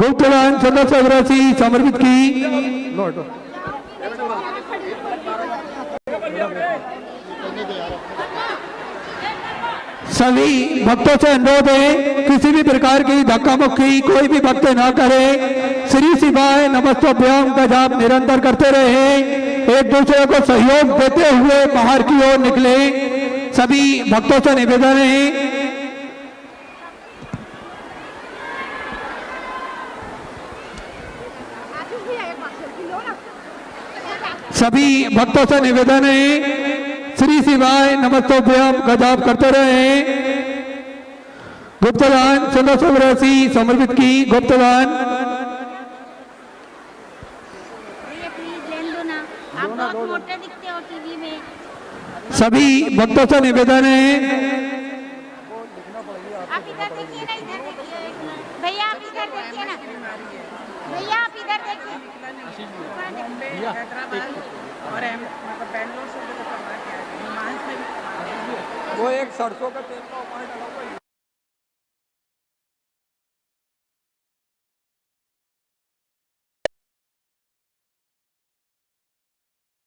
गुप्त दान 17 सेवाग्रासी समर्पित की। सभी भक्तों से अनुरोध है किसी भी प्रकार की धक्का मुक्की कोई भी भक्त ना करे। श्री शिवाय नमस्तोभ्यम का जाप निरंतर करते रहे। एक दूसरे को सहयोग देते हुए बाहर की ओर निकले। सभी भक्तों से निवेदन है श्री शिवाय नमस्तोभ्यम का जाप करते रहे। गुप्तदान 1684 समर्पित की। गुप्तदान आप बहुत मोटे दिखते हो टीवी में। सभी भक्तों से निवेदन है आप इधर देखिए ना, इधर देखिए भैया, आप इधर देखिए ना भैया, आप इधर देखिए। और बेंगलोर से वो एक सरसों का तेल का उपाय डाला हुआ है।